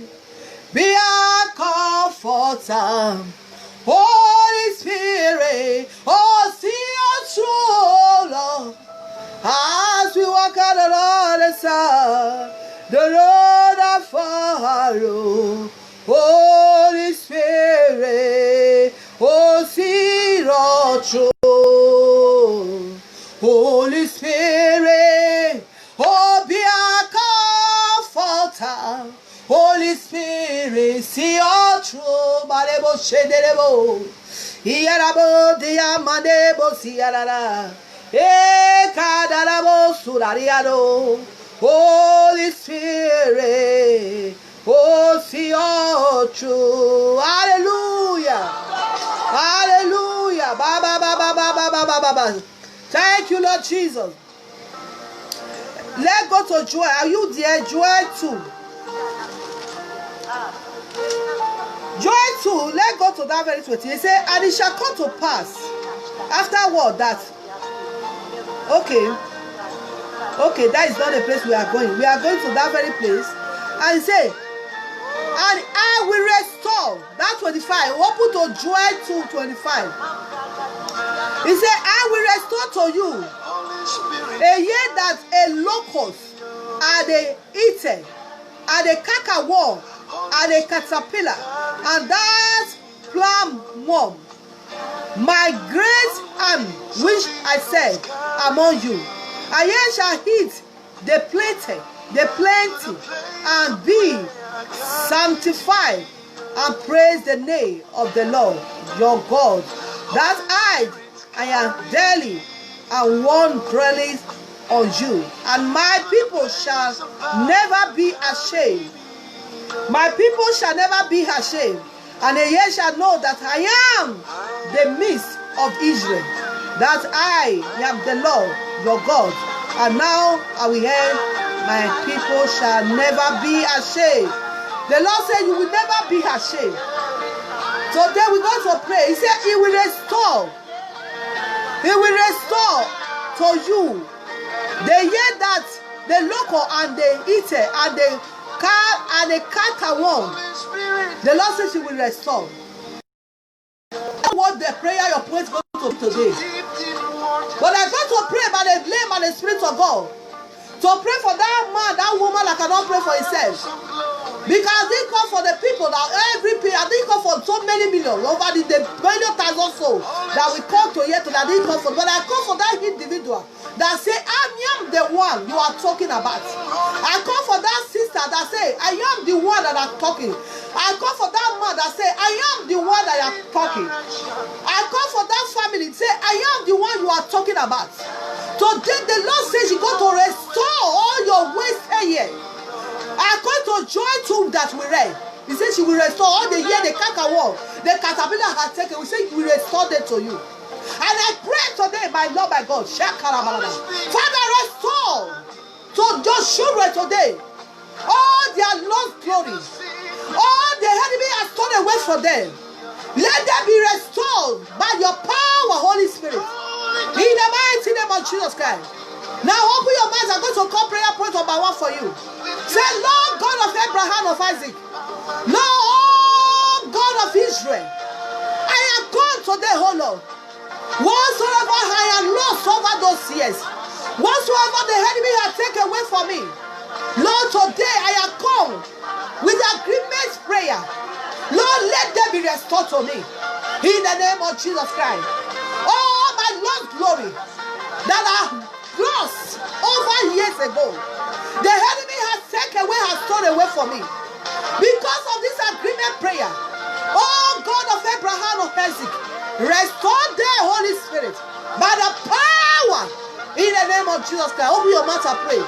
be our comforter. Holy Spirit, oh, see us through, Lord. As we walk on the Lord's side, the road I follow. Holy Spirit, oh, see us through. Holy Spirit, oh, be our comforter. Holy Spirit, see all through. Malebo shederebo. Iyarabo diamanebo siyarara. Ekadarabo surariado. Holy Spirit, oh, see all through. Hallelujah. Hallelujah. Ba ba ba ba ba ba ba ba ba ba. Thank you, Lord Jesus. Let's go to Joel. Are you there? Joel 2. Joel 2, let's go to that very 20. He said, and it shall come to pass afterward that, okay, that is not the place we are going. We are going to that very place. And he said, and I will restore, that 25, open to Joel 2:25. He said, I will restore to you a year that a locust and a eater and a cacaworm and a caterpillar and that plum worm, my great arm which I said among you, and ye shall eat the plenty and be sanctified and praise the name of the Lord your God, that I am daily and one dwelleth on you, and my people shall never be ashamed. My people shall never be ashamed, and ye shall know that I am the midst of Israel, that I am the Lord your God. And now I will hear, my people shall never be ashamed. The Lord said you will never be ashamed. So then we go to pray. He said he will restore. He will restore to you the year that the local and the eater and the cat and the caterworm. The Lord says he will restore. What the prayer your prayer is going to be today. But I'm going to pray by the name and the Spirit of God. To pray for that man, that woman that cannot pray for himself. Because they come for the people that every period, they come for so many million, over the million thousand souls that we come to yet that they come for. But I come for that individual that say, I am the one you are talking about. I come for that sister that say, I am the one that I'm talking. I come for that man that say, I am the one that I'm talking. I come for that family say, I am the one you are talking about. Today the Lord says you're going to restore all your wasted years. I come to join to that we read. He said she will restore all the year the cankerworm, the caterpillar has taken. We say we restore them to you. And I pray today, my Lord, my God, Father, restore to those children today all their lost glory, all the enemy has torn away from them. Let them be restored by your power, Holy Spirit. In the mighty name of Jesus Christ. Now open your mouth. I'm going to call prayer point number 1 for you. Say, Lord God of Abraham, of Isaac, Lord God of Israel, I am come today, oh Lord. Whatsoever I am lost over those years, whatsoever the enemy has taken away from me, Lord, today I am come with agreement prayer. Lord, let them be restored to me. In the name of Jesus Christ. All my lost glory that I lost over years ago, the enemy has taken away, has torn away from me. Because of this agreement prayer, oh God of Abraham of Isaac, restore their Holy Spirit by the power in the name of Jesus Christ. Open your mouth and pray.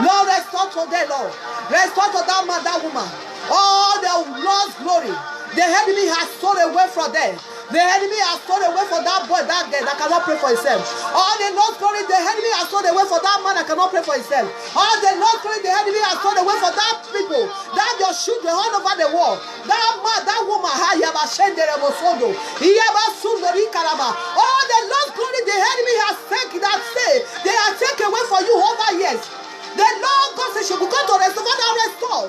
Lord, restore today, Lord. Restore to that man, that woman. All the lost glory the enemy has stolen away from them. The enemy has stolen away from that boy, that girl that cannot pray for himself. All the lost glory the enemy has stolen away from that man that cannot pray for himself. All the lost glory the enemy has stolen away from that people, that your children all over the world. That man, that woman, all the lost glory the enemy has taken, that say they are taken away from you over years. The Lord God says you will go to restore. Father, restore.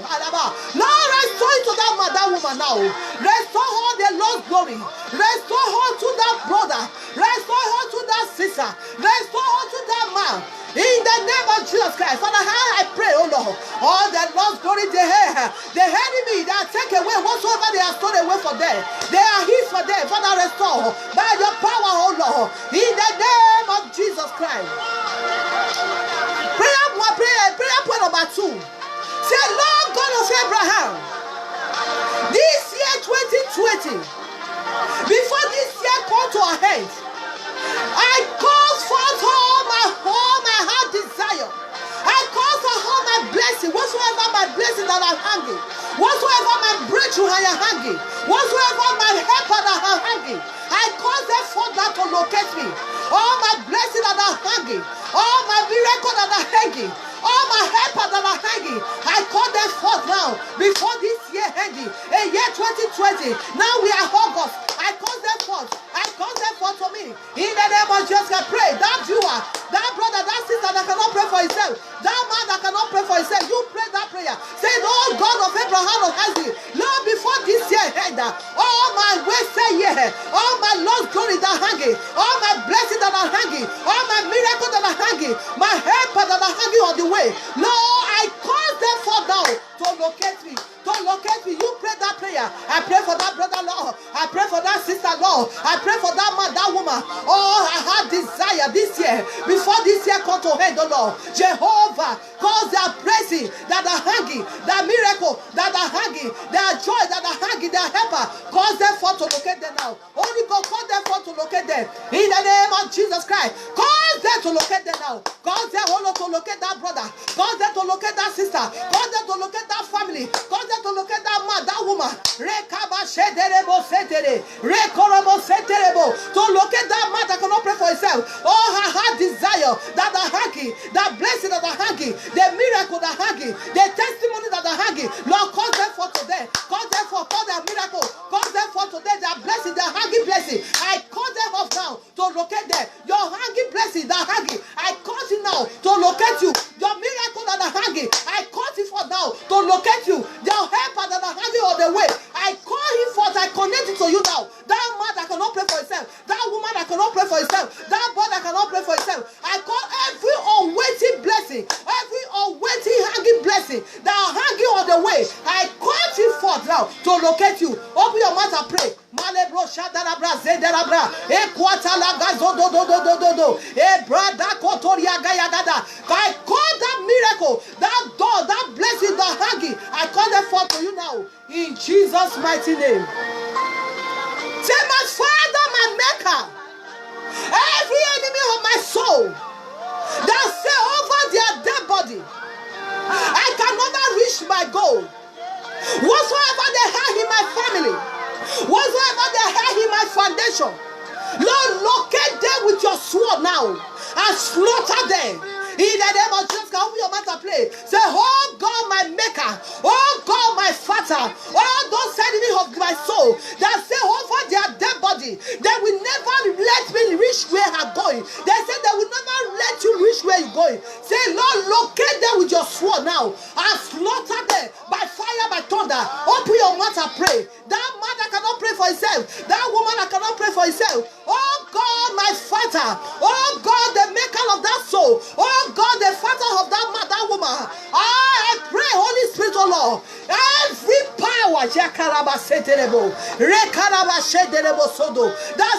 Lord, restore it to that man, that woman now. Restore all the lost glory. Restore her to that brother. Restore her to that sister. Restore her to that man. In the name of Jesus Christ. Father, I pray, oh Lord, all the lost glory the enemy that take away whatsoever they have stolen away from them. They are his for them. Father, restore by your power, oh Lord. In the name of Jesus Christ. Prayer point number 2. Say, Lord God of Abraham, this year 2020, before this year come to an end, I call forth all my heart desire. I call for all my blessing, whatsoever my blessing that are hanging, whatsoever my breakthrough I am hanging, whatsoever my helper that are hanging, I call them forth that to locate me. All my blessings that are hanging, all my miracle that are hanging, all my helper that are hanging, I call them forth now. Before this year hanging, a year 2020, now we are August. I call them forth. I call them forth to me. In the name of Jesus, I pray. That viewer, that brother, that sister that cannot pray for himself, that man that cannot pray for himself, you pray that prayer. Say, oh God of Abraham of Isaac, Lord, before this year end, all my ways say yeah, all my lost glory that are hanging, all my blessings that are hanging, all my miracles that are hanging, my helper that are hanging on the way. Lord, I call them for now to locate me. To locate me. You pray that prayer. I pray for that brother, Lord. I pray for that sister, Lord. I pray for that man, that woman. Oh, I have desire this year. Before this year come to end, oh Lord. Jehovah, cause their blessing that are hanging, their miracle that are hanging, their joy that are hanging, their helper. Cause them for to locate them now. Only God cause them for to locate them. In the name of Jesus Christ. Cause them to locate them now. Cause them all to locate that brother. Cause them to locate that sister. Cause them to locate that family. Cause them to locate that man, that woman. To locate that man that cannot pray for himself. Oh, her heart desire that are hanging, that blessing that are hanging, the miracle that are hanging, the testimony that are hanging. Lord, cause them for today. Cause them for their miracle. Cause them for today, their blessing, their hanging blessing. I call them off now to locate them. Your hanging blessing that are hanging. I call it now to locate you. Your miracle that are hanging. I call it for now to locate you. Your helper that are hanging on the way. I call him forth. I connect it to you now. That man that cannot pray for himself. That woman that cannot pray for himself. That boy that cannot pray for himself. I call every unwaiting blessing. Every unwaiting hanging blessing that are hanging on the way. I call him forth now to locate you. Open your mouth and pray. Malebro shadarabra zedarabra ekwatala gazodododododo ebrada kotoria gayagada. I call that miracle, that door, that blessing, that hanging. I call them forth to you now in Jesus' mighty name. Say, my Father, my Maker, every enemy of my soul that say over their dead body, I can never reach my goal. whatsoever they have in my family, whatsoever they have in my foundation, Lord, locate them with your sword now and slaughter them. In the name of Jesus, can open your mouth and pray. Say, oh God, my maker, oh God, my father, all those enemies of my soul that say over their dead body, they will never let me reach where I'm going. They say they will never let you reach where you're going. Say, Lord, locate them with your sword now and slaughter them by fire, by thunder. Open your mouth and pray. That man that cannot pray for himself, that woman that cannot pray for himself, oh God, my father, oh God, the maker of that soul, oh God, the father of that man, that woman, I pray, Holy Spirit, oh Lord, every power that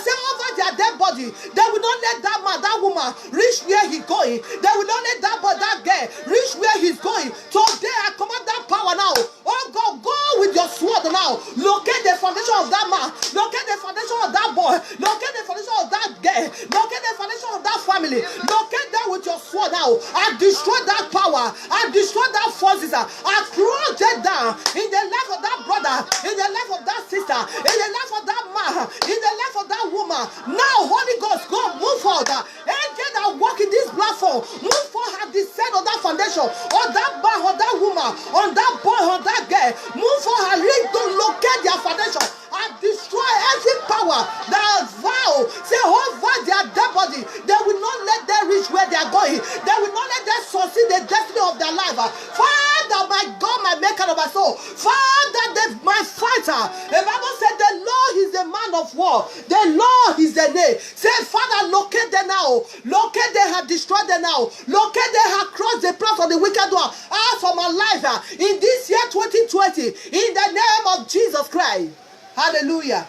say over their dead body, they will not let that man, that woman reach where he's going. They will not let that boy, that girl reach where he's going. Today I command that power now. Oh God, go with your sword now. Locate the foundation of that man. Locate the foundation of that boy. Locate the foundation of that girl. Locate the foundation of that family. Locate them with your sword now. And destroy that power. And destroy that forces. And crush them down in the life of that brother, in the life of that sister, in the life of that man, in the life of that woman. Now, Holy Ghost, go move forward. Angels that walk in this platform, move forward and descend on that foundation, on that man, on that woman, on that boy, on that girl. Move forward and to locate their foundation and destroy every power that vow, say over their dead body. They will not let them reach where they are going. They will not let them succeed the destiny of their life. Father, my God, my maker of my soul. Father, my fighter. The Bible said the Lord is the man of war. The Lord is the name. Say, Father, locate them now. Locate them and destroy them now. Locate them and cross the path of the wicked one. Out for my life in this year 2020. In the name of Jesus Christ. Hallelujah.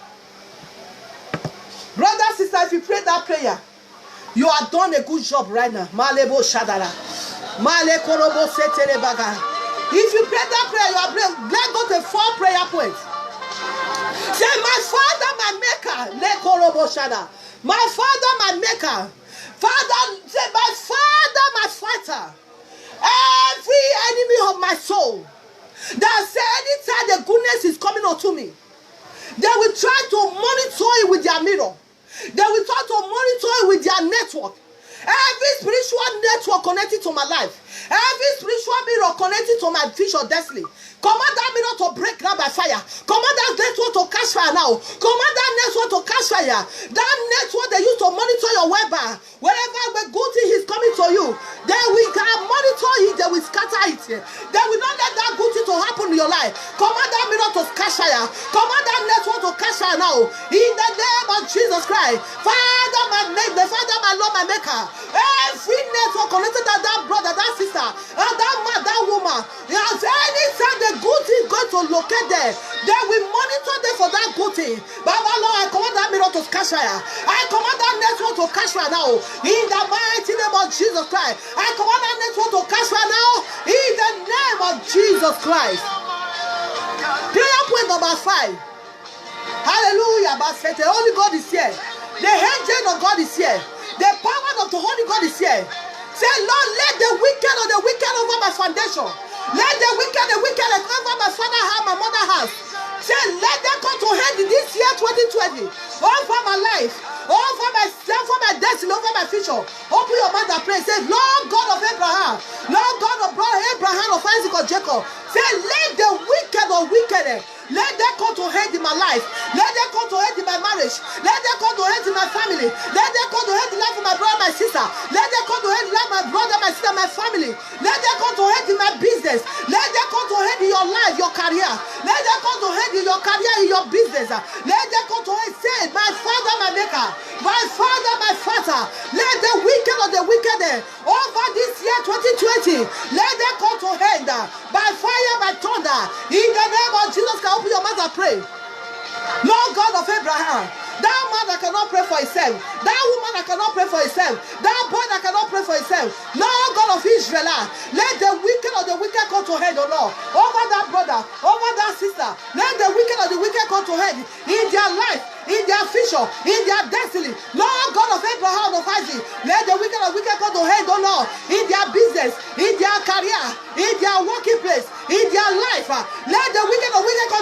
Brother, sister, if you pray that prayer, you have done a good job right now. Malebo Shadara. Malekorobo Seterebaga. If you pray that prayer, you are praying. Let's go to 4 prayer points. Say, my father, my maker. Lekorobo Shada. My father, my maker. Father, say, my father, my fighter. Every enemy of my soul that say anytime the goodness is coming unto me, they will try to monitor it with their mirror. They will try to monitor it with their network. Every spiritual network connected to my life, every spiritual mirror connected to my future destiny, command that mirror to break now by fire. Command that network to catch fire now. Command that network to catch fire. That network they use to monitor your wherever. Wherever the good thing is coming to you, they will monitor it, they will scatter it. They will not let that good thing to happen in your life. Command that mirror to catch fire. Command that network to catch fire now. In the name of Jesus Christ. Father, my maker, Father, my Lord, my maker. Every network connected to that brother, that sister, and that man, that woman, anytime the good thing is going to locate them, they will monitor them for that good thing. Baba Lord, I command that mirror to catch fire. I command that network to catch fire now. In the mighty name of Jesus Christ. I command that network to catch fire now. In the name of Jesus Christ. Prayer point number 5. Hallelujah. The Holy God is here. The angel of God is here. The power of the Holy God is here. Say, Lord, let the wicked over my foundation. Let the wicked over my father house, my mother house. Say, let them come to hand in this year 2020. Over my life, over myself, over my destiny, over my future. Open your mouth and pray. Say, Lord God of Abraham, Lord God of Abraham, of Isaac, of Jacob. Say, let the wicked or wicked, let them come to hand in my life. Let them come to hand in my marriage. Let them come to hand in my family. Let them come to hand in the life of my brother, my sister. Let them come to hand in the life of my brother, my sister, my family. Let them come to hand in my business. Let them come to hand in your life, your career. Let them come to hand in your career, in your business. Let them come to hand. Say, my father, my maker. My father, my father. Let the wicked or the wicked over this year 2020. Let them come to hand by fire, by thunder. In the name of Jesus, can open your mouth and pray. Lord God of Abraham, that man that cannot pray for himself, that woman that cannot pray for himself, that boy that cannot pray for himself, Lord God of Israel, let the wicked or the wicked come to head, oh Lord, over that brother, over that sister. Let the wicked or the wicked come to head in their life, in their future, in their destiny. Lord God of Abraham, of Isaac, let the wicked or wicked come to head, oh Lord, in their business, in their career, in their working place, in their life. Let the wicked or wicked come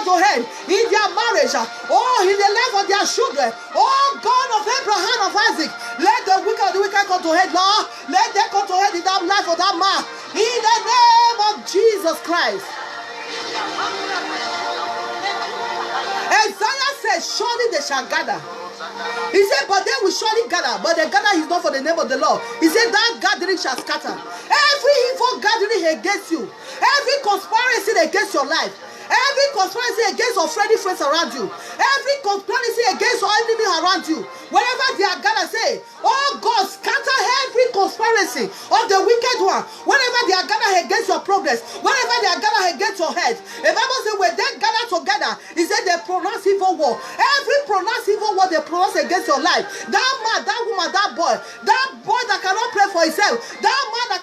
life of that man. In the name of Jesus Christ. Isaiah said, surely they shall gather. He said, but they will surely gather. But the gather is not for the name of the Lord. He said, that gathering shall scatter. Every evil gathering against you, every conspiracy against your life, every conspiracy against your friendly friends around you, every conspiracy against your enemy around you, wherever they are gathered, say, oh God, scatter every conspiracy of the wicked one. Whenever they are gathered against your progress, whenever they are gathered against your head, the Bible says when they gather together, he said they pronounce evil war. Every pronounced evil war they pronounce against your life, that man, that woman, that boy that cannot pray for himself, that man that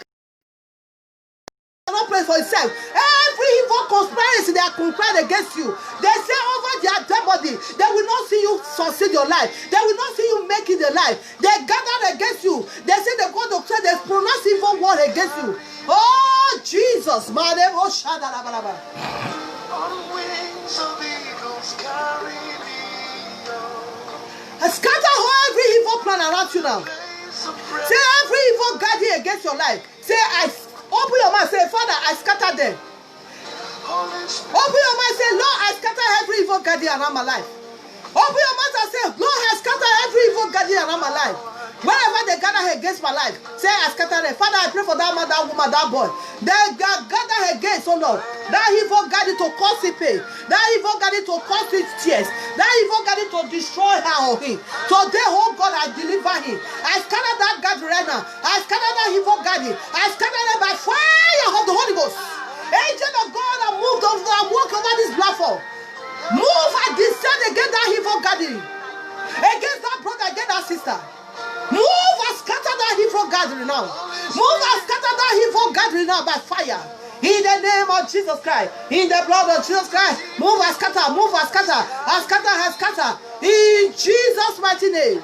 cannot pray for himself, every evil conspiracy they are conspiring against you, they say over their dead body, they will not see you succeed your life, they will not see you make it in life. They gathered against you, they say they're going to pray, they pronounce evil word against you. Oh Jesus, my name is Shadalabalaba. On wings of eagles carry me on. Scatter every evil plan around you now. Say every evil gathering against your life. Say, I open your mouth. Say, Father, I scatter them. Open your mouth. Say, Lord, I scatter every evil gathering around my life. Open your mouth and say, Lord, I scatter every evil gathering around my life. Wherever they gather against my life, say, I scatter them. Father, I pray for that man, that woman, that boy. They gather against, oh Lord, that evil gathering to cause it pain, that evil gathering to cause it tears, that evil gathering to destroy her or him. Today, oh God, I deliver him. I scatter that gathering right now. I scatter that evil gathering. I scatter them by fire of the Holy Ghost. Angel of God, I moved over and walk over this platform. Move and descend against that evil gathering, against that brother, against that sister. Move and scatter that evil gathering now. Move and scatter that evil gathering now by fire. In the name of Jesus Christ. In the blood of Jesus Christ. Move and scatter. Move and scatter. And scatter and scatter. In Jesus' mighty name.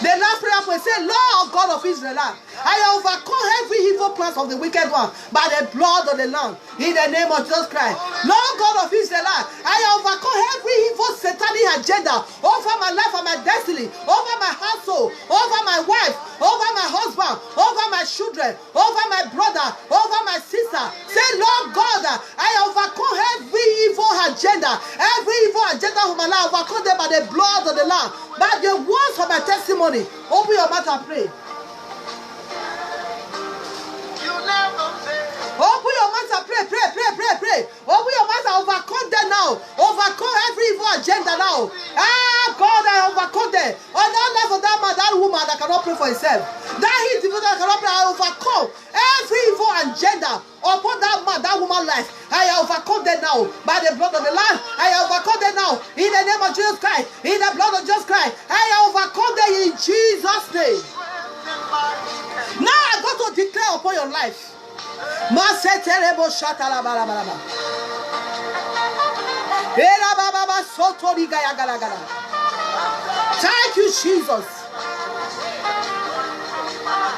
The last prayer will say, Lord God of Israel, I overcome every evil plans of the wicked one by the blood of the Lamb. In the name of Jesus Christ. Lord God of Israel, I overcome every evil satanic agenda over my life and my destiny, over my household, over my wife, over my husband, over my children, over my brother, over my sister. Say, Lord God, I overcome every evil agenda of my life. Overcome them by the blood of the Lamb, by the words of my testimony. Open your mouth and pray. Open your mouth and pray. Open your mouth and overcome them now. Overcome every evil agenda now. God, I overcome them. On that life of that man, that woman that cannot pray for himself, that he that cannot pray, I overcome every evil agenda upon that man, that woman life. I overcome them now by the blood of the Lamb. I overcome them now in the name of Jesus Christ. In the blood of Jesus Christ, I overcome them in Jesus' name. Now I got to declare upon your life. Thank you, Jesus.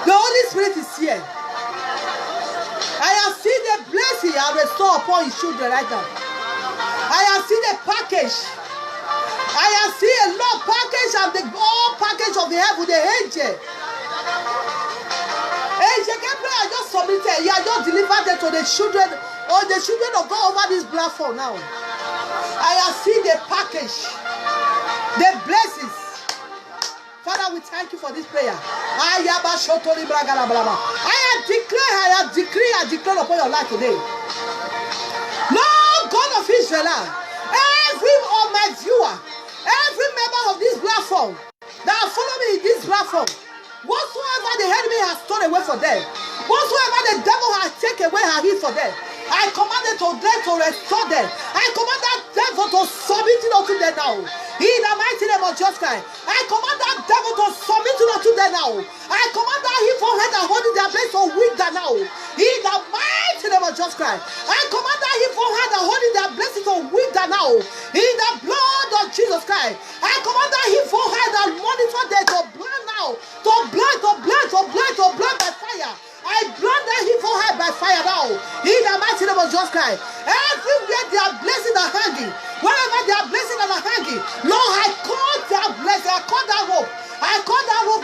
The Holy Spirit is here. I have seen the blessing and restore upon his children right now. I have seen a package. I have seen a lot package and the whole package of the heaven, the angel. Angel Gabriel, I just submitted. You are just delivered them to the children or the children of God over this platform now. I have seen the package, the blessings. Father, we thank you for this prayer. I have declared upon your life today. Lord God of Israel, every of my viewer, every member of this platform that follow me in this platform, whatsoever the enemy has stolen away for them, whatsoever the devil has taken away her heat for them, I command them to restore them. I command that devil to submit it unto them now. In the mighty name of Jesus Christ, I command that devil to submit it unto them now. I command that evil head that holding their place to wither now. In the mighty name of Jesus Christ, I command that evil head that holding their blessing to wither now. In the blood of Jesus Christ, I command that evil head that monitor them to burn now, to burn by fire. I burn that evil head by fire now. In the mighty name of Jesus Christ, everywhere they are blessing and hanging, wherever they are blessing and hanging, Lord, I call their blessing. I call that rope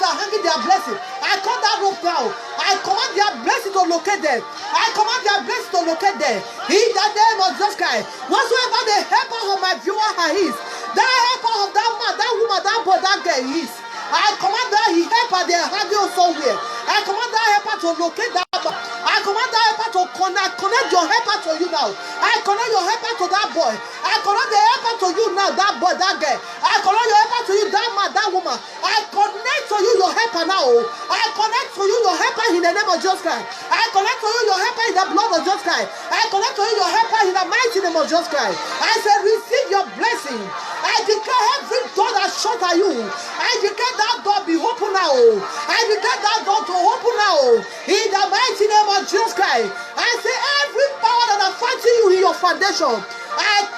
that hanging their blessing. I call that rope now. I command their blessing blessing to locate them. I command their blessing to locate them. In the name of Jesus Christ. Whatsoever the helper of my viewer is, that helper of that man, that woman, that boy, that girl is, I command that he helper they have you somewhere. I command that helper to locate that. I command that helper to connect your helper to you now. I connect your helper to that boy. I connect the helper to you now, that boy, that girl. I connect your helper to you, that man, that woman. I connect to you your helper now. I connect to you your helper in the name of Jesus Christ. I connect to you your helper in the blood of Jesus Christ. I connect to you your helper in the mighty name of Jesus Christ. I say receive your blessing. I declare every door that shut at you. I declare that door be open now. I declare that door to open now. In the mighty name of Jesus Christ. I say every power that are fighting you in your foundation. I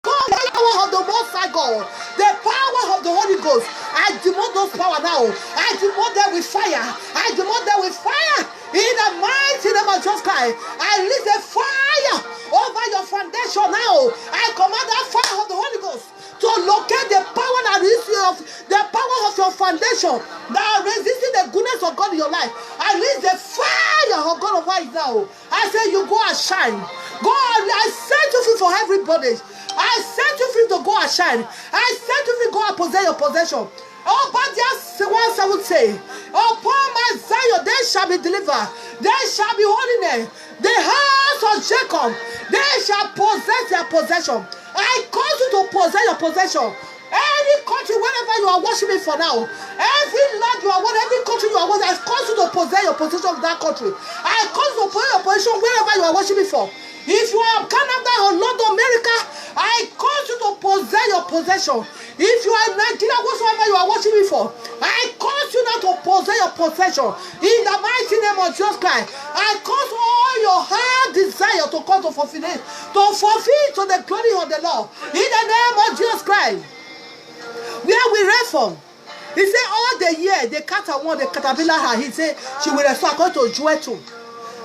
call the power of the Most High God. The power of the Holy Ghost. I demand those power now. I demand them with fire. I demand them with fire. In the mighty name of Jesus Christ. I release a fire over your foundation now. I command that fire of the Holy Ghost to locate the power that is the power of your foundation that are resisting the goodness of God in your life. I release the fire of God over it now. I say you go and shine. God, I set you free for everybody. I set you free to go and shine. I set you free to go and possess your possession. Oh, but just once I would say, upon my Zion, they shall be delivered. They shall be holiness. The house of Jacob, they shall possess their possession. I cause you to possess your possession. Any country, wherever you are worshiping for now, every land you are worshiping, every country you are worshiping, I cause you to possess your possession of that country. I cause you to possess your possession wherever you are worshiping for. If you are Canada or London, America, I cause you to possess your possession. If you are in Nigeria, whatsoever you are worshiping for, I cause you now to possess your possession. In the mighty name of Jesus Christ, I cause all your heart desire to come to fulfill it, to fulfill to the glory of the Lord. In the name of Jesus Christ. Where we read from, he said all the year the caterpillar had, he said she will restore according to Joel 2.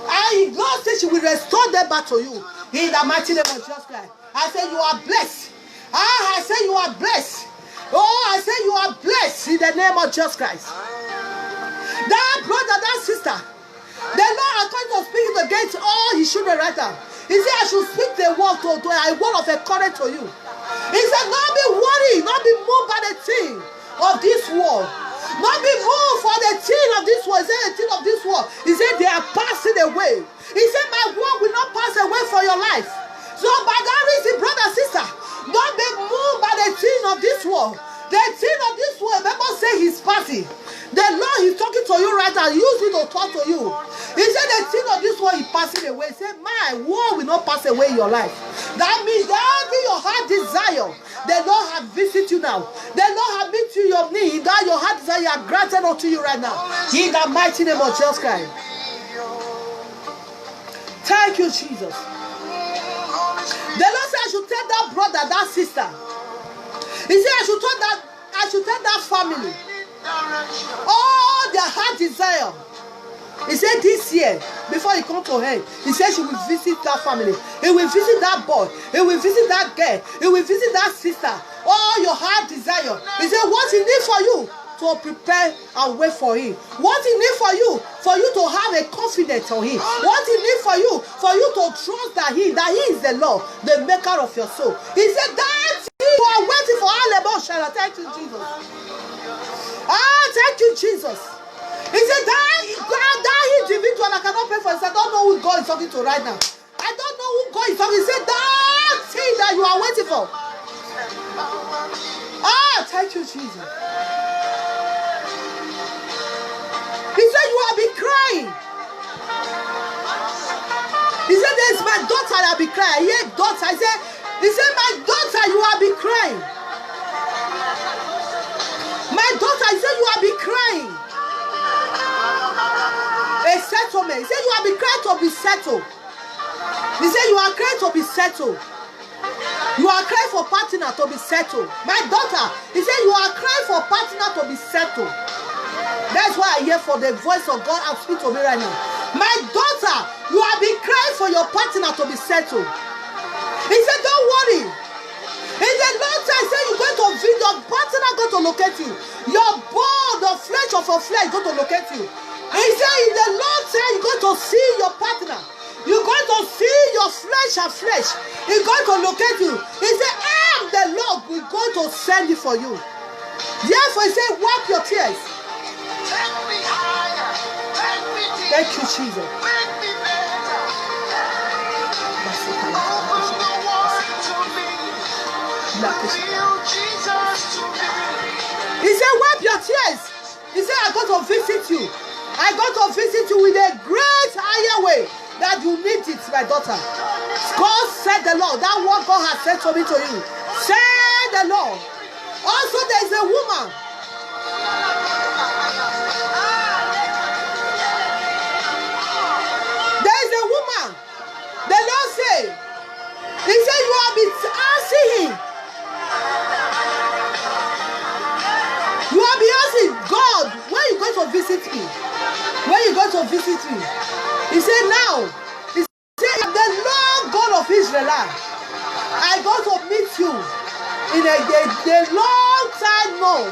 And God said she will restore them back to you. In the mighty name of Jesus Christ. I say you are blessed. I say you are blessed. Oh, I say you are blessed in the name of Jesus Christ. That brother, that sister, the Lord has come to speak against all his children right now. He said I should speak the word to a word of encouragement to you. He said, not be worried, not be moved by the thing of this world. Not be moved for the thing of this world. He said, the thing of this world. He said, they are passing away. He said, my word will not pass away for your life. So by that reason, brother, sister, don't be moved by the thing of this world. The thing of this world, remember say he's passing. The Lord is talking to you right now. Use it to talk to you. He said the thing of this world is passing away. He said, my word will not pass away in your life. That means that your heart desire, the Lord has visited you now. The Lord has met you your need. That your heart desire are granted unto you right now. In the mighty name of Jesus Christ. Thank you, Jesus. The Lord said I should tell that brother, that sister. He said I should tell that family. All their heart desire. He said this year, before he come to her, he said she will visit that family. He will visit that boy. He will visit that girl. He will visit that sister. All your heart desire. He said what he need for you to prepare and wait for him. What he need for you to have a confidence on him. What he need for you to trust that he is the Lord, the maker of your soul. He said that you are waiting for all. Thank you, Jesus. Thank you, Jesus. He said that individual I cannot pray for. He said, I don't know who God is talking to right now. I don't know who God is talking. He said that thing that you are waiting for. Thank you, Jesus. He said you have been crying. He said there's my daughter that will be crying. Yeah, daughter. He said my daughter, you have been crying. My daughter, he said you have been crying. A settlement. He said you have been crying to be settled. He said you are crying to be settled. You are crying for partner to be settled. My daughter, he said you are crying for partner to be settled. That's why I hear for the voice of God and speak to me right now. My daughter, you have been crying for your partner to be settled. He said, don't worry. He said, Lord, I say you're going to visit your partner, going to locate you. Your bone, the flesh of your flesh, going to locate you. He said, in the Lord said, you're going to see your partner. You're going to see your flesh and flesh. He's going to locate you. He said, I am the Lord. We're going to send it for you. Therefore, he said, wipe your tears. Take me higher. Take me deeper. Thank you, Jesus. Make me better. Open the world to me. Reveal Jesus to me. He said, wipe your tears. He said, I'm going to visit you. I'm going to visit you with a great higher way that you need it, my daughter. God said the Lord. That what God has said to me to you. Say the Lord. Also, there is a woman. There is a woman. The Lord said, he said, you have been asking him. You have been asking God, when you going to visit me? When you going to visit me? He said, now. He said, the Lord God of Israel, I go to meet you in a long time no.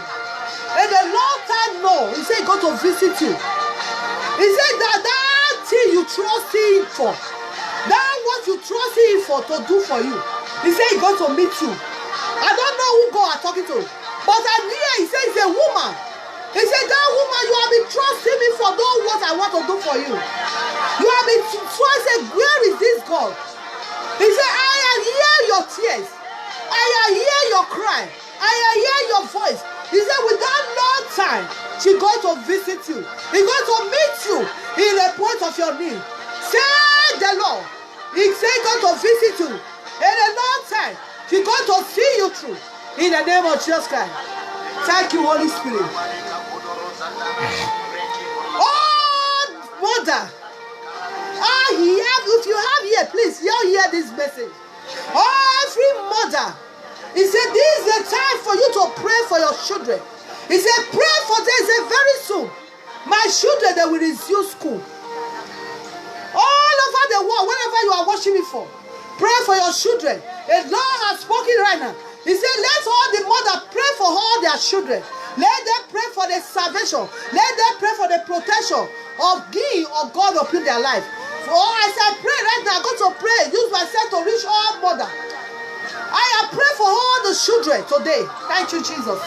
In a long time no. He said, go to visit you. He said that thing you trust him for, that what you trust him for to do for you. He said, he's going to meet you. I don't know who God are talking to, but I hear he said it's a woman. He said, that woman, you have been trusting me for those what I want to do for you. You have been trusting, where is this God? He said, I hear your tears. I hear your cry. I hear your voice. He said, with that long time, she's going to visit you. He's going to meet you in the point of your need. Say the Lord. He said, he's going to visit you in a long time. She's going to see you through. In the name of Jesus Christ. Thank you, Holy Spirit. Oh, mother. If you have here, please, you hear this message. Oh, every mother. He said, this is the time for you to pray for your children. He said, pray for them. He said, very soon, my children, they will resume school. All over the world, wherever you are watching me for, pray for your children. The Lord has spoken right now. He said, let all the mother pray for all their children. Let them pray for the salvation. Let them pray for the protection of God upon their life. For as I pray right now, I'm going to pray. Use myself to reach all mother. I have prayed for all the children today. Thank you, Jesus.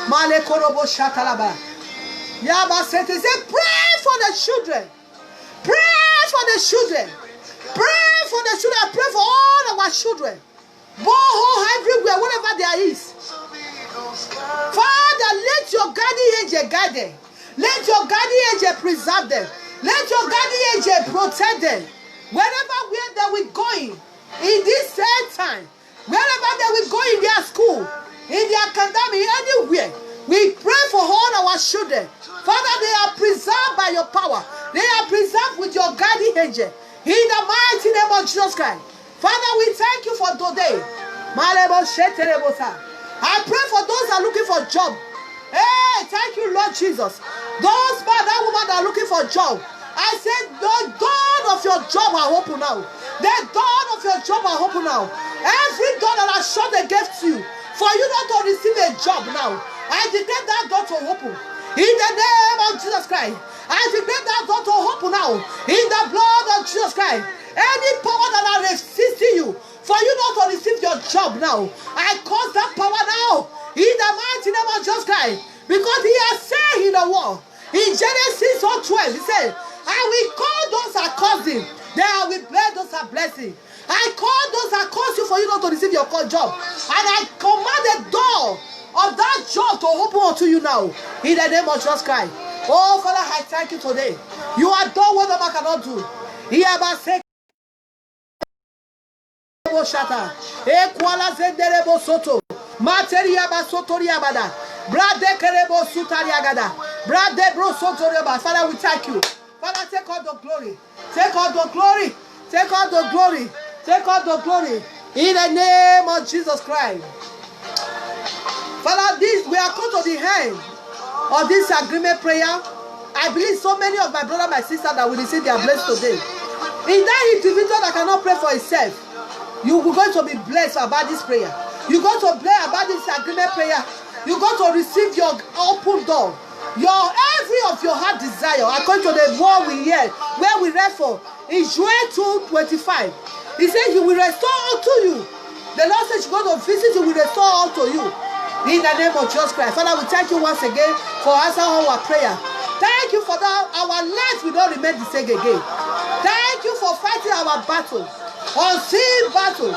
Male korobo shatalaba. Yaba said, he said, pray for the children. Pray for the children. Pray for the children. Pray for all our children. Boho everywhere, wherever there is. Father, let your guardian angel guide them. Let your guardian angel preserve them. Let your guardian angel protect them. Wherever where they will going in this same time, wherever they will go in their school, in their academy, anywhere, we pray for all our children. Father, they are preserved by your power. They are preserved with your guardian angel. In the mighty name of Jesus Christ. Father, we thank you for today. I pray for those that are looking for a job. Hey, thank you, Lord Jesus. Those man, that woman that are looking for a job. I said, the door of your job are open now. The door of your job are open now. Every door that has shut against you, for you not to receive a job now, I declare that door to open. In the name of Jesus Christ. I declare that door to open now. In the blood of Jesus Christ. Any power that are resisting you, for you not to receive your job now, I cause that power now. In the mighty name of Jesus Christ. Because he has said in the word, in Genesis 12, he said, I will call those that curse him. Then I will bless those that bless him. I call those that curse you for you not to receive your job. And I command the door of that job to open unto you now. In the name of Jesus Christ. Oh, Father, I thank you today. You are done what the man cannot do. Shata. Equala zenderebo soto. Materia basotoria bada. Brade kerebo sutariagada. Brade bro sotoriaba. Father, we thank you. Father, take all the glory. Take all the glory. Take all the glory. Take all the glory. In the name of Jesus Christ. Father, this we are come to the end of this agreement prayer. I believe so many of my brother, my sister that will receive their blessing today. In that individual that cannot pray for himself, you are going to be blessed about this prayer. You're going to pray about this agreement prayer. You're going to receive your open door. Every of your heart desire, according to the word we hear, where we read for, in Joel 2:25, he said he will restore unto you. The Lord said she's going to visit you, will restore unto you. In the name of Jesus Christ. Father, we thank you once again for answering our prayer. Thank you for that. Our life will not remain the same again. Thank you for fighting our battle, unseen battle.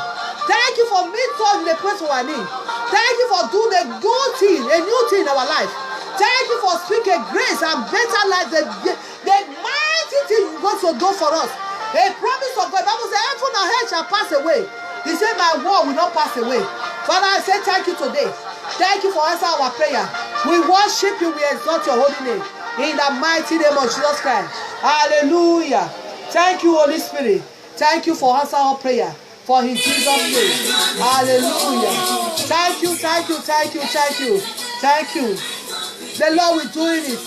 Thank you for meeting us in the place of our need. Thank you for doing a good thing, a new thing in our life. Thank you for speaking grace and better life, the mighty thing you want to do for us. A promise of God. The Bible says, heaven and earth shall pass away. He said, my word will not pass away. Father, I say thank you today. Thank you for answering our prayer. We worship you. We exalt your holy name. In the mighty name of Jesus Christ. Hallelujah. Thank you, Holy Spirit. Thank you for answering our prayer. For in Jesus' name. Hallelujah. Thank you, thank you, thank you, thank you. Thank you. The Lord will do it.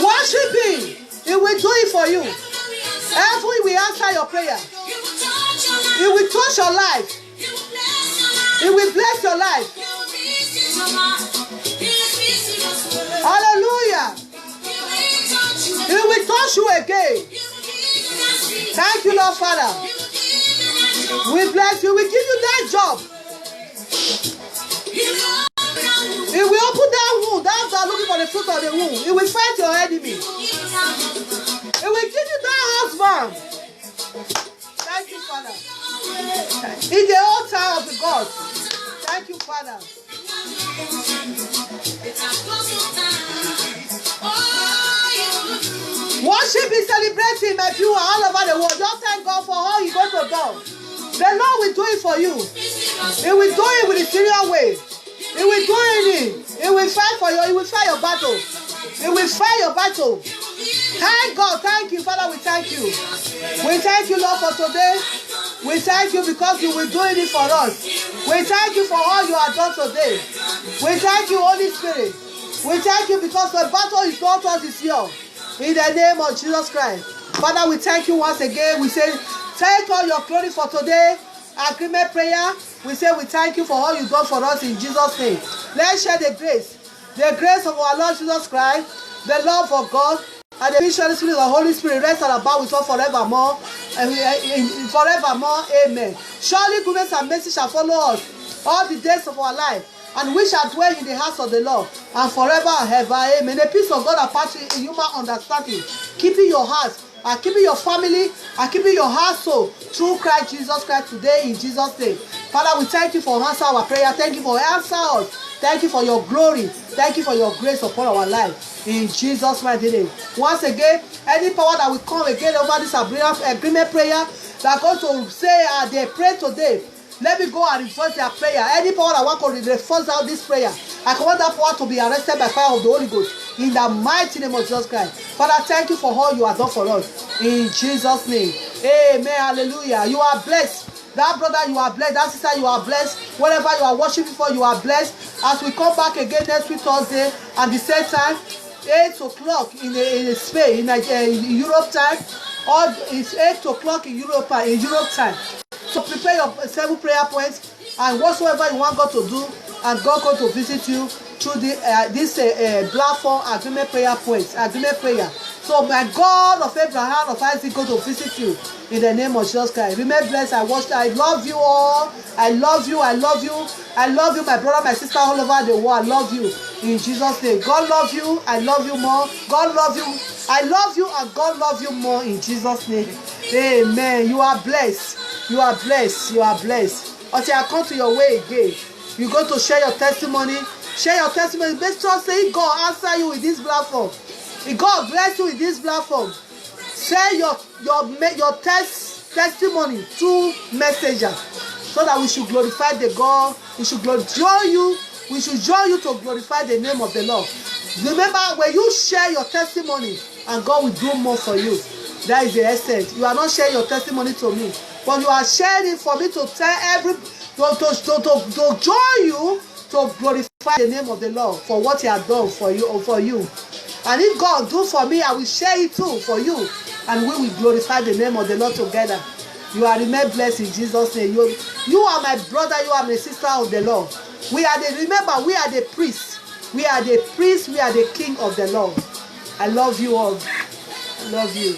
Worship him. He will do it for you. Heaven will answer your prayer. He will touch your life. He will bless your life. Hallelujah. He will touch you again. Thank you, Lord Father. We bless you. We give you that job. He will open that womb. Those are looking for the fruit of the womb. He will fight your enemy. He will give you that husband. Thank you, Father. In the altar of the God. Thank you, Father. Worship is celebrating my viewer all over the world. Just thank God for all He's going to do. The Lord will do it for you. He will do it with a serious way. He will do it. He will fight for you. He will fight your battle. He will fight your battle. Thank God. Thank you, Father. We thank you. We thank you, Lord, for today. We thank you because you will do it for us. We thank you for all you have done today. We thank you, Holy Spirit. We thank you because the battle is not us, is yours. In the name of Jesus Christ. Father, we thank you once again. We say, take all your glory for today. Agreement prayer. We say we thank you for all you've done for us in Jesus' name. Let's share the grace. The grace of our Lord Jesus Christ, the love of God, and the vision spirit of the Holy Spirit rest and abide with us forevermore. And forevermore. Amen. Surely goodness and mercy shall follow us all the days of our life. And we shall dwell in the house of the Lord and forever and ever. Amen. The peace of God apart in human understanding, keeping your heart and keeping your family and keeping your household through Christ Jesus Christ today in Jesus' name. Father, we thank you for answering our prayer. Thank you for answering us. Thank you for your glory. Thank you for your grace upon our life. In Jesus' mighty name. Once again, any power that will come again over this agreement prayer that goes to say they pray today, let me go and enforce their prayer. Any power that wants to enforce out this prayer, I command that power to be arrested by fire of the Holy Ghost. In the mighty name of Jesus Christ. Father, thank you for all you have done for us. In Jesus' name. Amen. Hallelujah. You are blessed. That brother, you are blessed. That sister, you are blessed. Whatever you are worshiping for, you are blessed. As we come back again next week Thursday at the same time, 8 o'clock in Spain, in Europe time, or it's 8 o'clock in Europe time. So prepare your 7 prayer points and whatsoever you want God to do, and God going to visit you through this platform agreement prayer points, agreement prayer. So my God of Abraham, of Isaac, going to visit you in the name of Jesus Christ. Remain blessed. I love you all. I love you. I love you. I love you, my brother, my sister, all over the world. I love you in Jesus' name. God love you. I love you more. God love you. I love you, and God love you more in Jesus' name. Amen. You are blessed. You are blessed. You are blessed. Until I come to your way again, you go to share your testimony. Share your testimony. Make sure say God answer you with this platform. If God bless you with this platform, share your testimony through Messenger, so that we should glorify the God. We should join you. We should join you to glorify the name of the Lord. Remember, when you share your testimony, and God will do more for you. That is the essence. You are not sharing your testimony to me, but you are sharing it for me to tell to join you to glorify the name of the Lord for what He has done for you. And if God do for me, I will share it too for you, and we will glorify the name of the Lord together. You are remain blessed in Jesus' name. You are my brother. You are my sister of the Lord. Remember, we are the priests. We are the priests. We are the king of the Lord. I love you all. I love you.